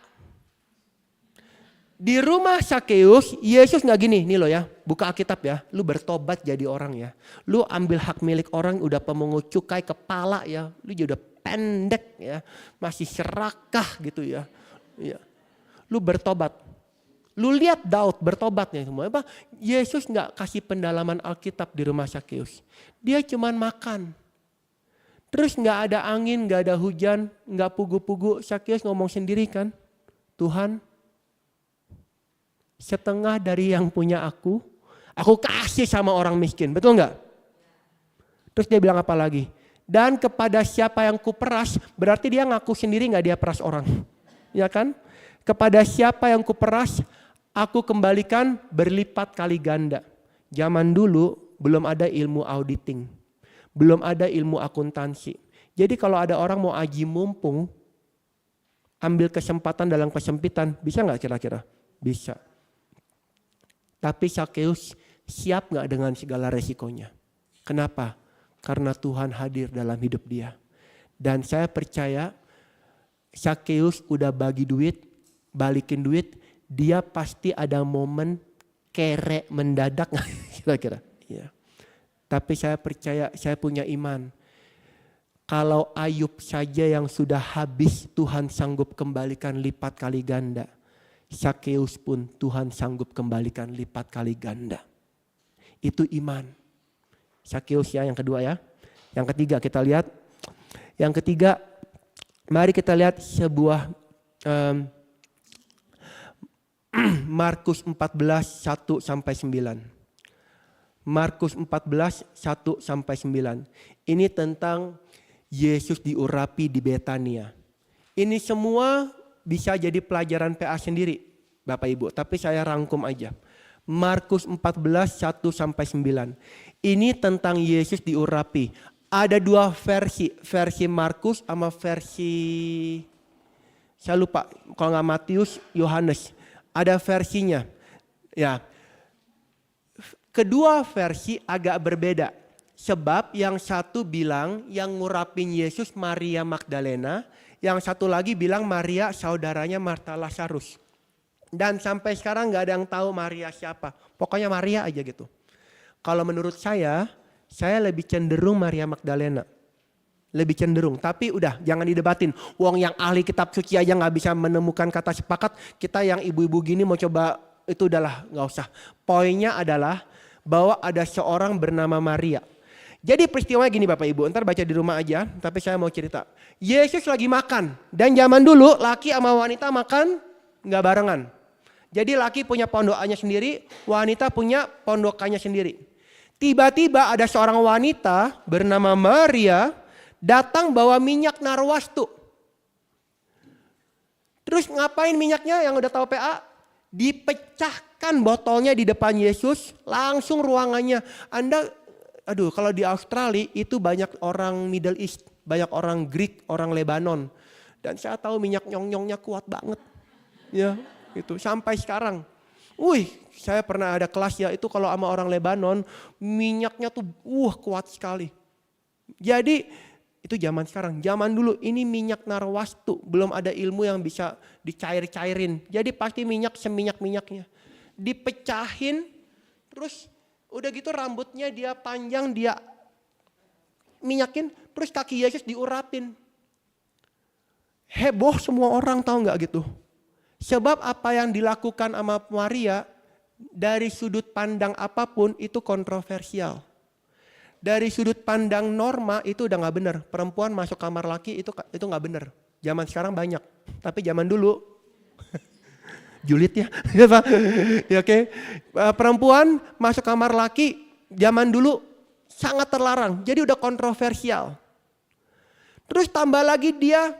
Di rumah Sakeus, Yesus nggak gini, nih lo ya, buka Alkitab ya, lu bertobat jadi orang ya. Lu ambil hak milik orang, udah pemungut cukai kepala ya, lu juga udah pendek ya, masih serakah gitu ya. Ya. Lu bertobat. Lu lihat Daud bertobatnya semua. Apa? Yesus nggak kasih pendalaman Alkitab di rumah Sakeus. Dia cuman makan. Terus nggak ada angin, nggak ada hujan, nggak pugu-pugu. Sakeus ngomong sendiri kan, Tuhan, setengah dari yang punya aku kasih sama orang miskin. Betul nggak? Terus dia bilang apa lagi? Dan kepada siapa yang kuperas, berarti dia ngaku sendiri nggak dia peras orang. Ya kan? Kepada siapa yang kuperas, aku kembalikan berlipat kali ganda. Zaman dulu belum ada ilmu auditing. Belum ada ilmu akuntansi. Jadi kalau ada orang mau aji mumpung, ambil kesempatan dalam kesempitan, bisa nggak kira-kira? Bisa. Tapi Sakeus siap gak dengan segala resikonya? Kenapa? Karena Tuhan hadir dalam hidup dia. Dan saya percaya Sakeus udah bagi duit, balikin duit, dia pasti ada momen kere mendadak kira-kira. Ya. Tapi saya percaya, saya punya iman. Kalau Ayub saja yang sudah habis, Tuhan sanggup kembalikan lipat kali ganda. Sakeus pun Tuhan sanggup kembalikan lipat kali ganda. Itu iman. Sakeus ya yang kedua ya. Yang ketiga kita lihat. Yang ketiga mari kita lihat sebuah Markus 14, 1-9. Markus 14, 1-9. Ini tentang Yesus diurapi di Betania. Ini semua bisa jadi pelajaran PA sendiri Bapak Ibu. Tapi saya rangkum aja. Markus 14, 1-9. Ini tentang Yesus diurapi. Ada dua versi. Versi Markus sama versi, saya lupa. Kalau nggak Matius, Yohanes. Ada versinya. Ya. Kedua versi agak berbeda. Sebab yang satu bilang yang ngurapin Yesus Maria Magdalena. Yang satu lagi bilang Maria saudaranya Marta Lazarus. Dan sampai sekarang gak ada yang tahu Maria siapa. Pokoknya Maria aja gitu. Kalau menurut saya lebih cenderung Maria Magdalena. Lebih cenderung. Tapi udah jangan didebatin. Wong yang ahli kitab suci aja gak bisa menemukan kata sepakat. Kita yang ibu-ibu gini mau coba itu udahlah gak usah. Poinnya adalah bahwa ada seorang bernama Maria. Jadi peristiwanya gini Bapak Ibu, ntar baca di rumah aja, tapi saya mau cerita. Yesus lagi makan, dan zaman dulu laki sama wanita makan gak barengan. Jadi laki punya pondokannya sendiri, wanita punya pondokannya sendiri. Tiba-tiba ada seorang wanita bernama Maria datang bawa minyak narwastu. Terus ngapain minyaknya yang udah tahu PA? Dipecahkan botolnya di depan Yesus, langsung ruangannya. Kalau di Australia itu banyak orang Middle East, banyak orang Greek, orang Lebanon. Dan saya tahu minyak nyong-nyongnya kuat banget. Ya, itu sampai sekarang. Saya pernah ada kelas ya, itu kalau sama orang Lebanon, minyaknya tuh kuat sekali. Jadi itu zaman sekarang, zaman dulu ini minyak narwastu, belum ada ilmu yang bisa dicair-cairin. Jadi pasti minyak seminyak-minyaknya. Dipecahin, terus udah gitu rambutnya dia panjang, dia minyakin, terus kaki Yesus diurapin. Heboh semua orang, tahu nggak gitu? Sebab apa yang dilakukan sama Maria Dari sudut pandang apapun itu kontroversial. Dari sudut pandang norma itu udah gak benar. Perempuan masuk kamar laki itu gak benar. Zaman sekarang banyak. Tapi zaman dulu julid ya. Ya, oke. Perempuan masuk kamar laki zaman dulu sangat terlarang. Jadi udah kontroversial. Terus tambah lagi dia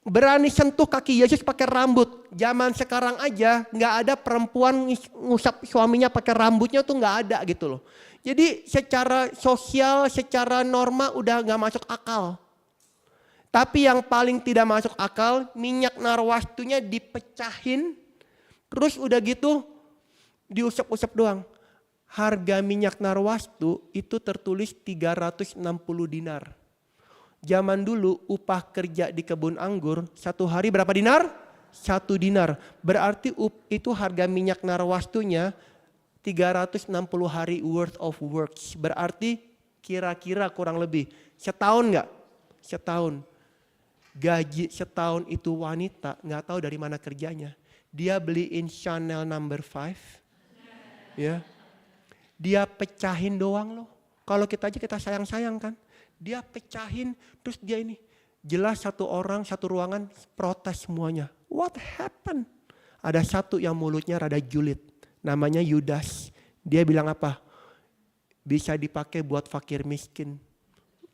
berani sentuh kaki Yesus pakai rambut. Zaman sekarang aja nggak ada perempuan ngusap suaminya pakai rambutnya tuh nggak ada gitu loh. Jadi secara sosial, secara norma udah nggak masuk akal. Tapi yang paling tidak masuk akal, minyak narwastunya dipecahin, terus udah gitu diusap-usap doang. Harga minyak narwastu itu tertulis 360 dinar. Zaman dulu upah kerja di kebun anggur satu hari berapa dinar? 1 dinar. Berarti itu harga minyak narwastunya 360 hari worth of works. Berarti kira-kira kurang lebih setahun nggak? Setahun. Gaji setahun itu wanita nggak tahu dari mana kerjanya. Dia beliin Chanel number 5. Ya. Dia pecahin doang loh. Kalau kita aja kita sayang-sayang kan. Dia pecahin terus dia ini. Jelas satu orang, satu ruangan protes semuanya. What happened? Ada satu yang mulutnya rada julid. Namanya Yudas. Dia bilang apa? Bisa dipakai buat fakir miskin.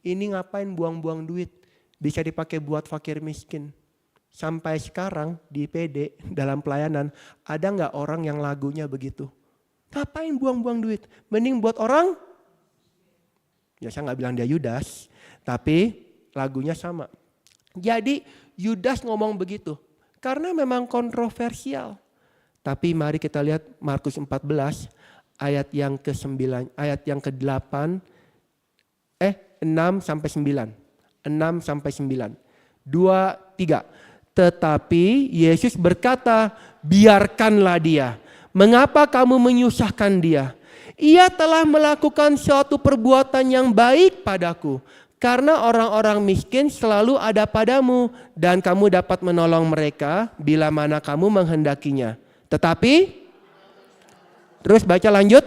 Ini ngapain buang-buang duit? Bisa dipakai buat fakir miskin. Sampai sekarang di PD dalam pelayanan ada gak orang yang lagunya begitu? Ngapain buang-buang duit? Mending buat orang. Ya saya gak bilang dia Yudas. Tapi lagunya sama. Jadi Yudas ngomong begitu. Karena memang kontroversial. Tapi mari kita lihat Markus 14 ayat yang ke-9, ayat yang ke-8, 6 sampai 9. 6 sampai 9. 2, 3. Tetapi Yesus berkata, biarkanlah dia. Mengapa kamu menyusahkan dia? Ia telah melakukan suatu perbuatan yang baik padaku. Karena orang-orang miskin selalu ada padamu dan kamu dapat menolong mereka bila mana kamu menghendakinya. Tetapi, terus baca lanjut.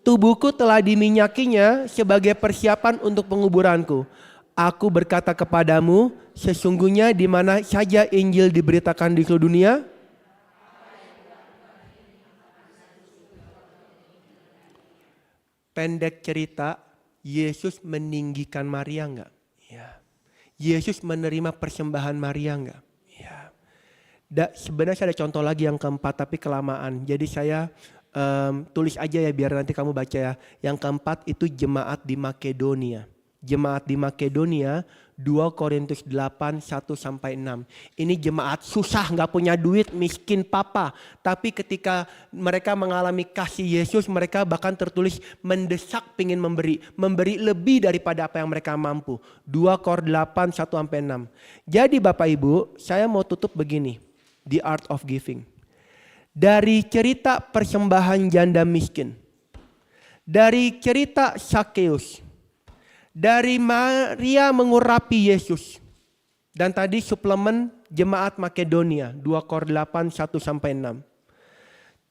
Tubuhku telah diminyakinya sebagai persiapan untuk penguburanku. Aku berkata kepadamu, sesungguhnya di mana saja Injil diberitakan di seluruh dunia, pendek cerita, Yesus meninggikan Maria enggak? Ya. Yesus menerima persembahan Maria enggak? Ya. Sebenarnya ada contoh lagi yang keempat tapi kelamaan. Jadi saya tulis aja ya biar nanti kamu baca ya. Yang keempat itu jemaat di Makedonia. Jemaat di Makedonia 2 Korintus 8, 1-6. Ini jemaat susah, gak punya duit, miskin papa. Tapi ketika mereka mengalami kasih Yesus, mereka bahkan tertulis mendesak pingin memberi. Memberi lebih daripada apa yang mereka mampu. 2 Kor 8, 1-6. Jadi Bapak Ibu, saya mau tutup begini. The Art of Giving. Dari cerita persembahan janda miskin. Dari cerita Sakeus. Dari Maria mengurapi Yesus. Dan tadi suplemen jemaat Makedonia 2 Kor 8 1-6.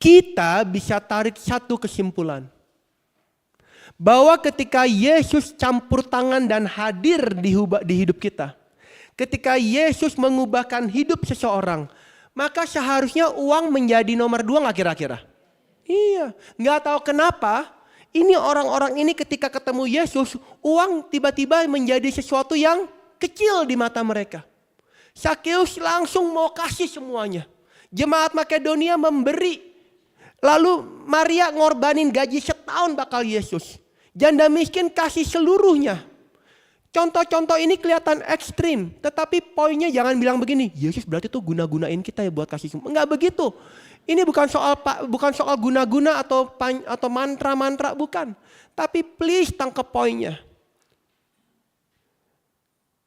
Kita bisa tarik satu kesimpulan. Bahwa ketika Yesus campur tangan dan hadir di hidup kita. Ketika Yesus mengubahkan hidup seseorang. Maka seharusnya uang menjadi nomor 2 gak kira-kira? Iya, gak tahu kenapa. Ini orang-orang ini ketika ketemu Yesus, uang tiba-tiba menjadi sesuatu yang kecil di mata mereka. Sakeus langsung mau kasih semuanya. Jemaat Makedonia memberi. Lalu Maria ngorbanin gaji setahun bakal Yesus. Janda miskin kasih seluruhnya. Contoh-contoh ini kelihatan ekstrim. Tetapi poinnya jangan bilang begini, Yesus berarti tuh guna-gunain kita ya buat kasih semua. Enggak begitu. Ini bukan soal guna-guna atau mantra-mantra, bukan. Tapi please tangkap poinnya.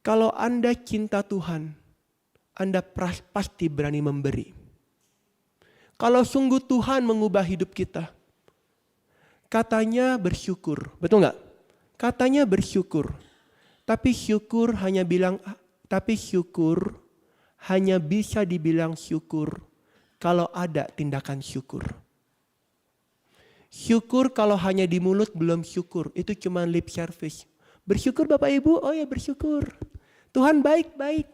Kalau Anda cinta Tuhan, Anda pasti berani memberi. Kalau sungguh Tuhan mengubah hidup kita, katanya bersyukur, betul nggak? Katanya bersyukur, tapi syukur hanya bisa dibilang syukur kalau ada tindakan syukur. Syukur kalau hanya di mulut belum syukur, itu cuma lip service. Bersyukur Bapak Ibu, oh ya bersyukur. Tuhan baik-baik.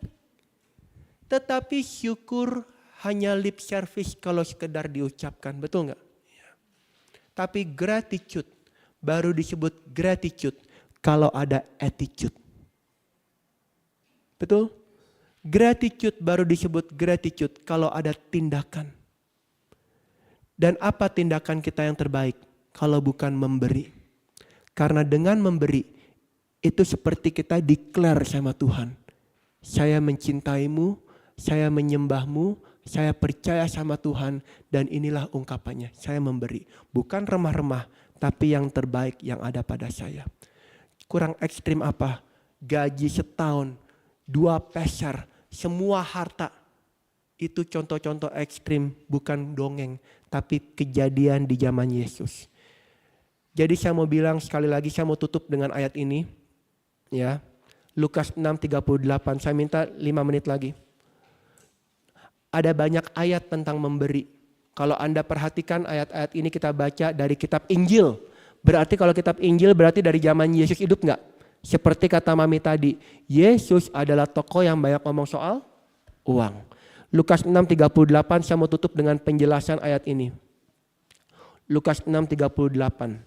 Tetapi syukur hanya lip service kalau sekedar diucapkan, betul nggak? Tapi gratitude baru disebut gratitude kalau ada attitude. Betul? Gratitude baru disebut gratitude kalau ada tindakan. Dan apa tindakan kita yang terbaik kalau bukan memberi? Karena dengan memberi itu seperti kita declare sama Tuhan. Saya mencintaimu, saya menyembahmu, saya percaya sama Tuhan dan inilah ungkapannya. Saya memberi. Bukan remah-remah tapi yang terbaik yang ada pada saya. Kurang ekstrim apa? Gaji setahun, 2 peser, semua harta. Itu contoh-contoh ekstrim, bukan dongeng, tapi kejadian di zaman Yesus. Jadi saya mau bilang sekali lagi, saya mau tutup dengan ayat ini. Ya, Lukas 6:38, saya minta 5 menit lagi. Ada banyak ayat tentang memberi. Kalau Anda perhatikan ayat-ayat ini kita baca dari kitab Injil. Berarti kalau kitab Injil berarti dari zaman Yesus hidup enggak? Seperti kata Mami tadi, Yesus adalah tokoh yang banyak ngomong soal uang. Lukas 6:38, saya mau tutup dengan penjelasan ayat ini. Lukas 6:38.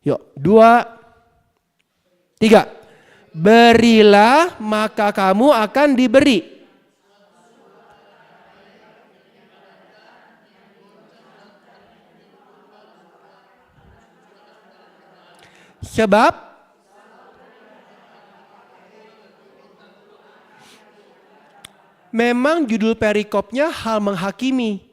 Yuk, 2, 3. Berilah maka kamu akan diberi. Sebab memang judul perikopnya hal menghakimi.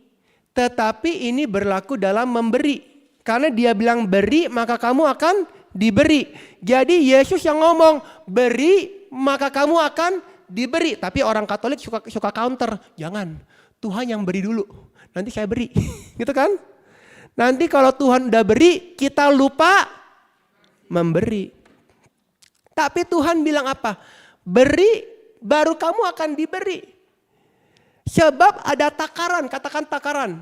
Tetapi ini berlaku dalam memberi. Karena dia bilang beri maka kamu akan diberi. Jadi Yesus yang ngomong beri maka kamu akan diberi. Tapi orang Katolik suka counter. Jangan, Tuhan yang beri dulu. Nanti saya beri. Gitu kan? Nanti kalau Tuhan udah beri kita lupa memberi. Tapi Tuhan bilang apa? Beri baru kamu akan diberi. Sebab ada takaran, katakan takaran.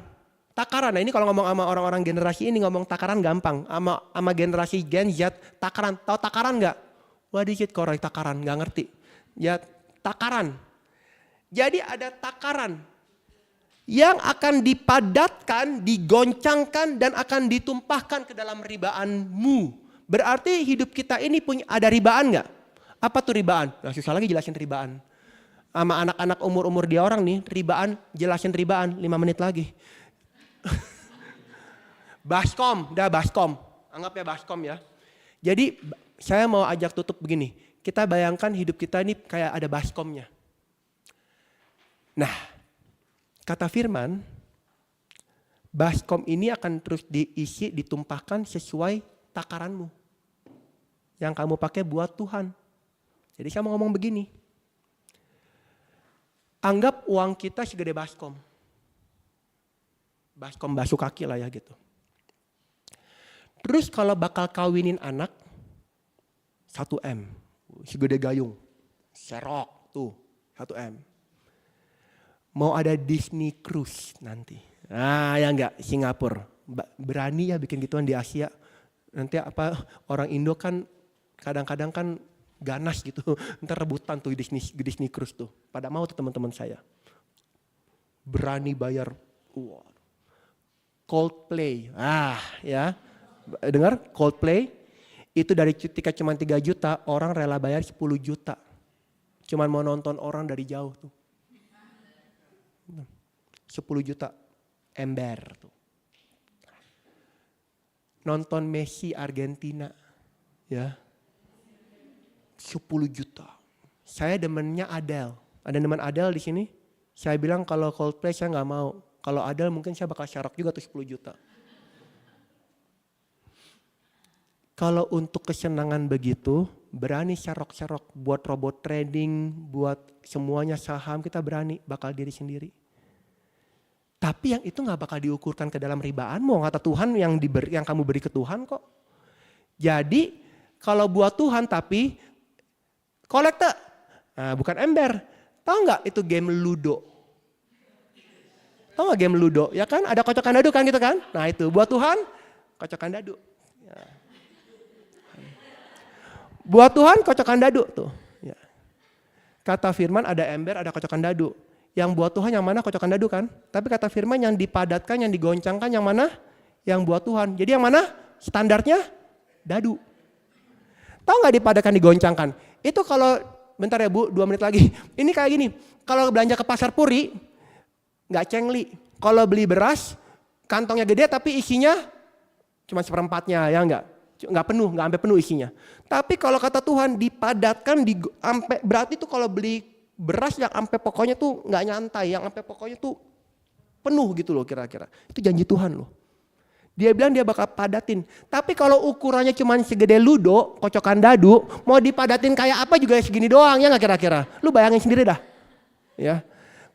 Takaran, nah ini kalau ngomong sama orang-orang generasi ini ngomong takaran gampang. Sama generasi Gen Z, takaran. Tahu takaran gak? What is it korek takaran? Gak ngerti. Ya takaran. Jadi ada takaran yang akan dipadatkan, digoncangkan dan akan ditumpahkan ke dalam ribaanmu. Berarti hidup kita ini punya ada ribaan gak? Apa tuh ribaan? Nah, susah lagi jelasin ribaan. Sama anak-anak umur-umur dia orang nih, ribaan, jelasin ribaan 5 menit lagi. Baskom, dah baskom. Anggap ya baskom ya. Jadi saya mau ajak tutup begini. Kita bayangkan hidup kita ini kayak ada baskomnya. Nah, kata firman, baskom ini akan terus diisi, ditumpahkan sesuai takaranmu. Yang kamu pakai buat Tuhan. Jadi saya mau ngomong begini. Anggap uang kita segede baskom. Baskom basuh kaki lah ya gitu. Terus kalau bakal kawinin anak, 1M. Segede gayung. Serok tuh, 1M. Mau ada Disney Cruise nanti. Nah ya enggak, Singapura. Berani ya bikin gituan di Asia. Nanti apa orang Indo kan kadang-kadang kan ganas gitu. Ntar rebutan tuh Disney Cruise tuh. Pada mau tuh teman-teman saya. Berani bayar. Coldplay. Ya. Dengar Coldplay. Itu dari ketika cuma 3 juta. Orang rela bayar 10 juta. Cuman mau nonton orang dari jauh tuh. 10 juta. Ember tuh. Nonton Messi Argentina. Ya. 10 juta. Saya demennya Adele. Ada teman Adele di sini? Saya bilang kalau Coldplay saya nggak mau. Kalau Adele mungkin saya bakal syarok juga tuh 10 juta. Kalau untuk kesenangan begitu, berani syarok-syarok buat robot trading, buat semuanya saham kita berani, bakal diri sendiri. Tapi yang itu nggak bakal diukurkan ke dalam ribaanmu. Kata Tuhan yang kamu beri ke Tuhan kok. Jadi kalau buat Tuhan tapi kolekte, nah, bukan ember, Tahu nggak itu game Ludo? Tahu nggak game Ludo? Ya kan ada kocokan dadu kan gitu kan? Nah itu buat Tuhan kocokan dadu. Ya. Buat Tuhan kocokan dadu tuh. Ya. Kata firman ada ember, ada kocokan dadu. Yang buat Tuhan yang mana kocokan dadu kan? Tapi kata firman yang dipadatkan, yang digoncangkan yang mana? Yang buat Tuhan. Jadi yang mana? Standarnya dadu. Tahu nggak dipadatkan, digoncangkan? Itu kalau, bentar ya Bu, 2 menit lagi. Ini kayak gini, kalau belanja ke pasar Puri, nggak cengli. Kalau beli beras, kantongnya gede tapi isinya cuma seperempatnya, ya nggak penuh, nggak sampai penuh isinya. Tapi kalau kata Tuhan dipadatkan, sampai berarti tuh kalau beli beras yang sampai pokoknya tuh nggak nyantai, yang sampai pokoknya tuh penuh gitu loh kira-kira. Itu janji Tuhan loh. Dia bilang dia bakal padatin. Tapi kalau ukurannya cuma segede ludo, kocokan dadu, mau dipadatin kayak apa juga segini doang, ya nggak kira-kira? Lu bayangin sendiri dah. Ya.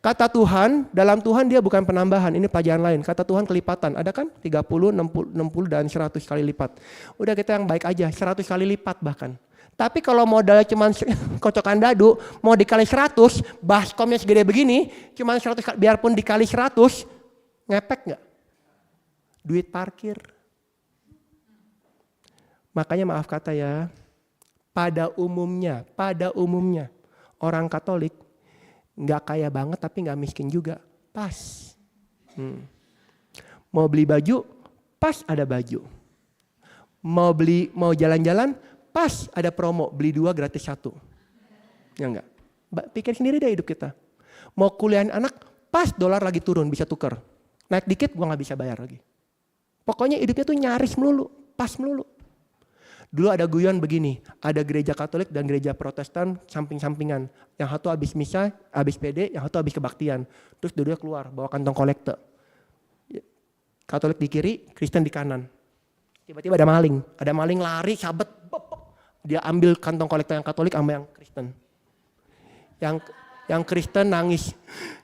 Kata Tuhan, dalam Tuhan dia bukan penambahan, ini pelajaran lain. Kata Tuhan kelipatan, ada kan? 30, 60 dan 100 kali lipat. Udah kita yang baik aja, 100 kali lipat bahkan. Tapi kalau modalnya cuma kocokan dadu, mau dikali 100, baskomnya segede begini, cuma 100, biarpun dikali 100, ngepek nggak? Duit parkir. Makanya maaf kata ya, pada umumnya orang Katolik nggak kaya banget tapi nggak miskin juga, pas. Mau beli baju, pas ada baju. Mau jalan-jalan, pas ada promo, beli 2 gratis 1. Ya enggak? Pikir sendiri deh hidup kita. Mau kuliahin anak, pas dolar lagi turun bisa tuker. Naik dikit gua nggak bisa bayar lagi. Pokoknya hidupnya tuh nyaris melulu, pas melulu. Dulu ada guyon begini, ada gereja Katolik dan gereja Protestan samping-sampingan. Yang satu habis misa, habis PD, yang satu habis kebaktian. Terus dua-duanya keluar bawa kantong kolekte. Katolik di kiri, Kristen di kanan. Tiba-tiba ada maling lari, sabet. Dia ambil kantong kolekte yang Katolik sama yang Kristen. Yang Kristen nangis.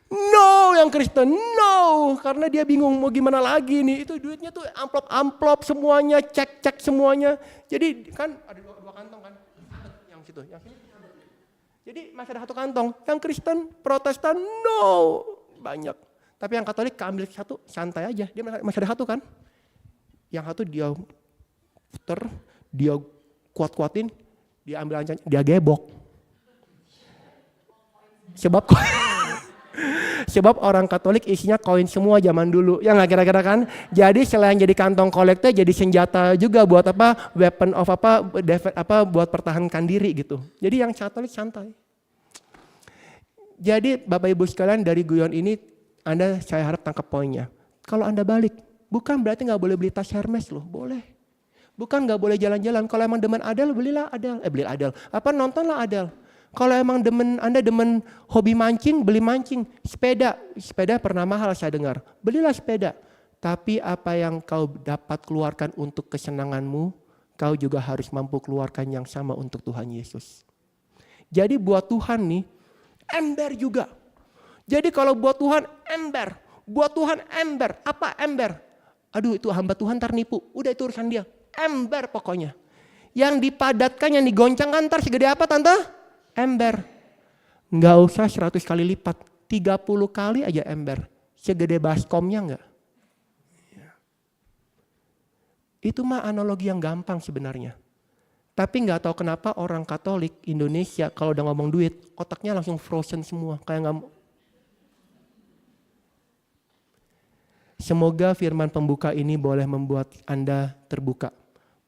No, yang Kristen no, karena dia bingung mau gimana lagi nih. Itu duitnya tuh amplop semuanya, cek semuanya. Jadi kan ada dua kantong kan, yang situ, yang sini. Jadi masih ada 1 kantong. Yang Kristen, Protestan no, banyak. Tapi yang Katolik keambil 1, santai aja. Dia masih ada 1 kan. Yang 1 dia puter, dia kuat-kuatin, dia ambil ancang, dia gebok. Sebab orang Katolik isinya koin semua zaman dulu. Ya nggak kira-kira kan? Jadi selain jadi kantong kolekte, jadi senjata juga buat apa? Weapon of buat pertahankan diri gitu. Jadi yang Katolik santai. Jadi Bapak Ibu sekalian dari guyon ini, saya harap tangkap poinnya. Kalau Anda balik, bukan berarti nggak boleh beli tas Hermes loh, boleh. Bukan nggak boleh jalan-jalan. Kalau emang demen Adele, belilah Adele. Beli Adele. Nontonlah Adele. Kalau emang Anda demen hobi mancing, beli mancing. Sepeda pernah mahal saya dengar. Belilah sepeda. Tapi apa yang kau dapat keluarkan untuk kesenanganmu, kau juga harus mampu keluarkan yang sama untuk Tuhan Yesus. Jadi buat Tuhan nih, ember juga. Jadi kalau buat Tuhan ember. Buat Tuhan ember. Apa ember? Aduh itu hamba Tuhan ntar nipu. Udah itu urusan dia. Ember pokoknya. Yang dipadatkan, yang digoncangkan ntar segede apa tante? Ember. Nggak usah 100 kali lipat. 30 kali aja ember. Segede baskomnya enggak? Itu mah analogi yang gampang sebenarnya. Tapi nggak tahu kenapa orang Katolik Indonesia kalau udah ngomong duit, otaknya langsung frozen semua. Kayak nggak. Semoga firman pembuka ini boleh membuat Anda terbuka.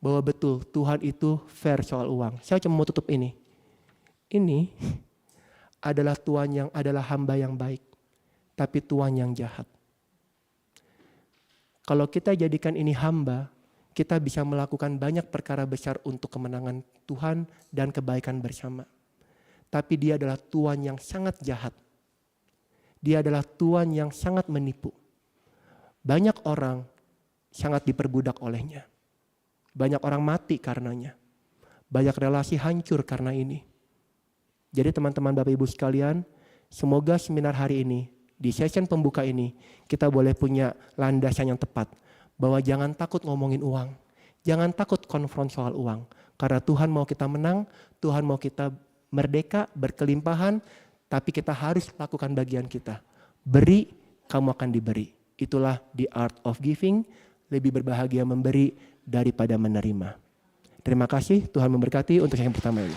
Bahwa betul Tuhan itu fair soal uang. Saya cuma mau tutup ini. Ini adalah adalah hamba yang baik, tapi Tuhan yang jahat. Kalau kita jadikan ini hamba, kita bisa melakukan banyak perkara besar untuk kemenangan Tuhan dan kebaikan bersama. Tapi dia adalah Tuhan yang sangat jahat. Dia adalah Tuhan yang sangat menipu. Banyak orang sangat diperbudak olehnya. Banyak orang mati karenanya. Banyak relasi hancur karena ini. Jadi teman-teman Bapak Ibu sekalian, semoga seminar hari ini, di session pembuka ini, kita boleh punya landasan yang tepat. Bahwa jangan takut ngomongin uang. Jangan takut konfront soal uang. Karena Tuhan mau kita menang, Tuhan mau kita merdeka, berkelimpahan, Tapi kita harus lakukan bagian kita. Beri, kamu akan diberi. Itulah the art of giving. Lebih berbahagia memberi daripada menerima. Terima kasih, Tuhan memberkati untuk yang pertama ini.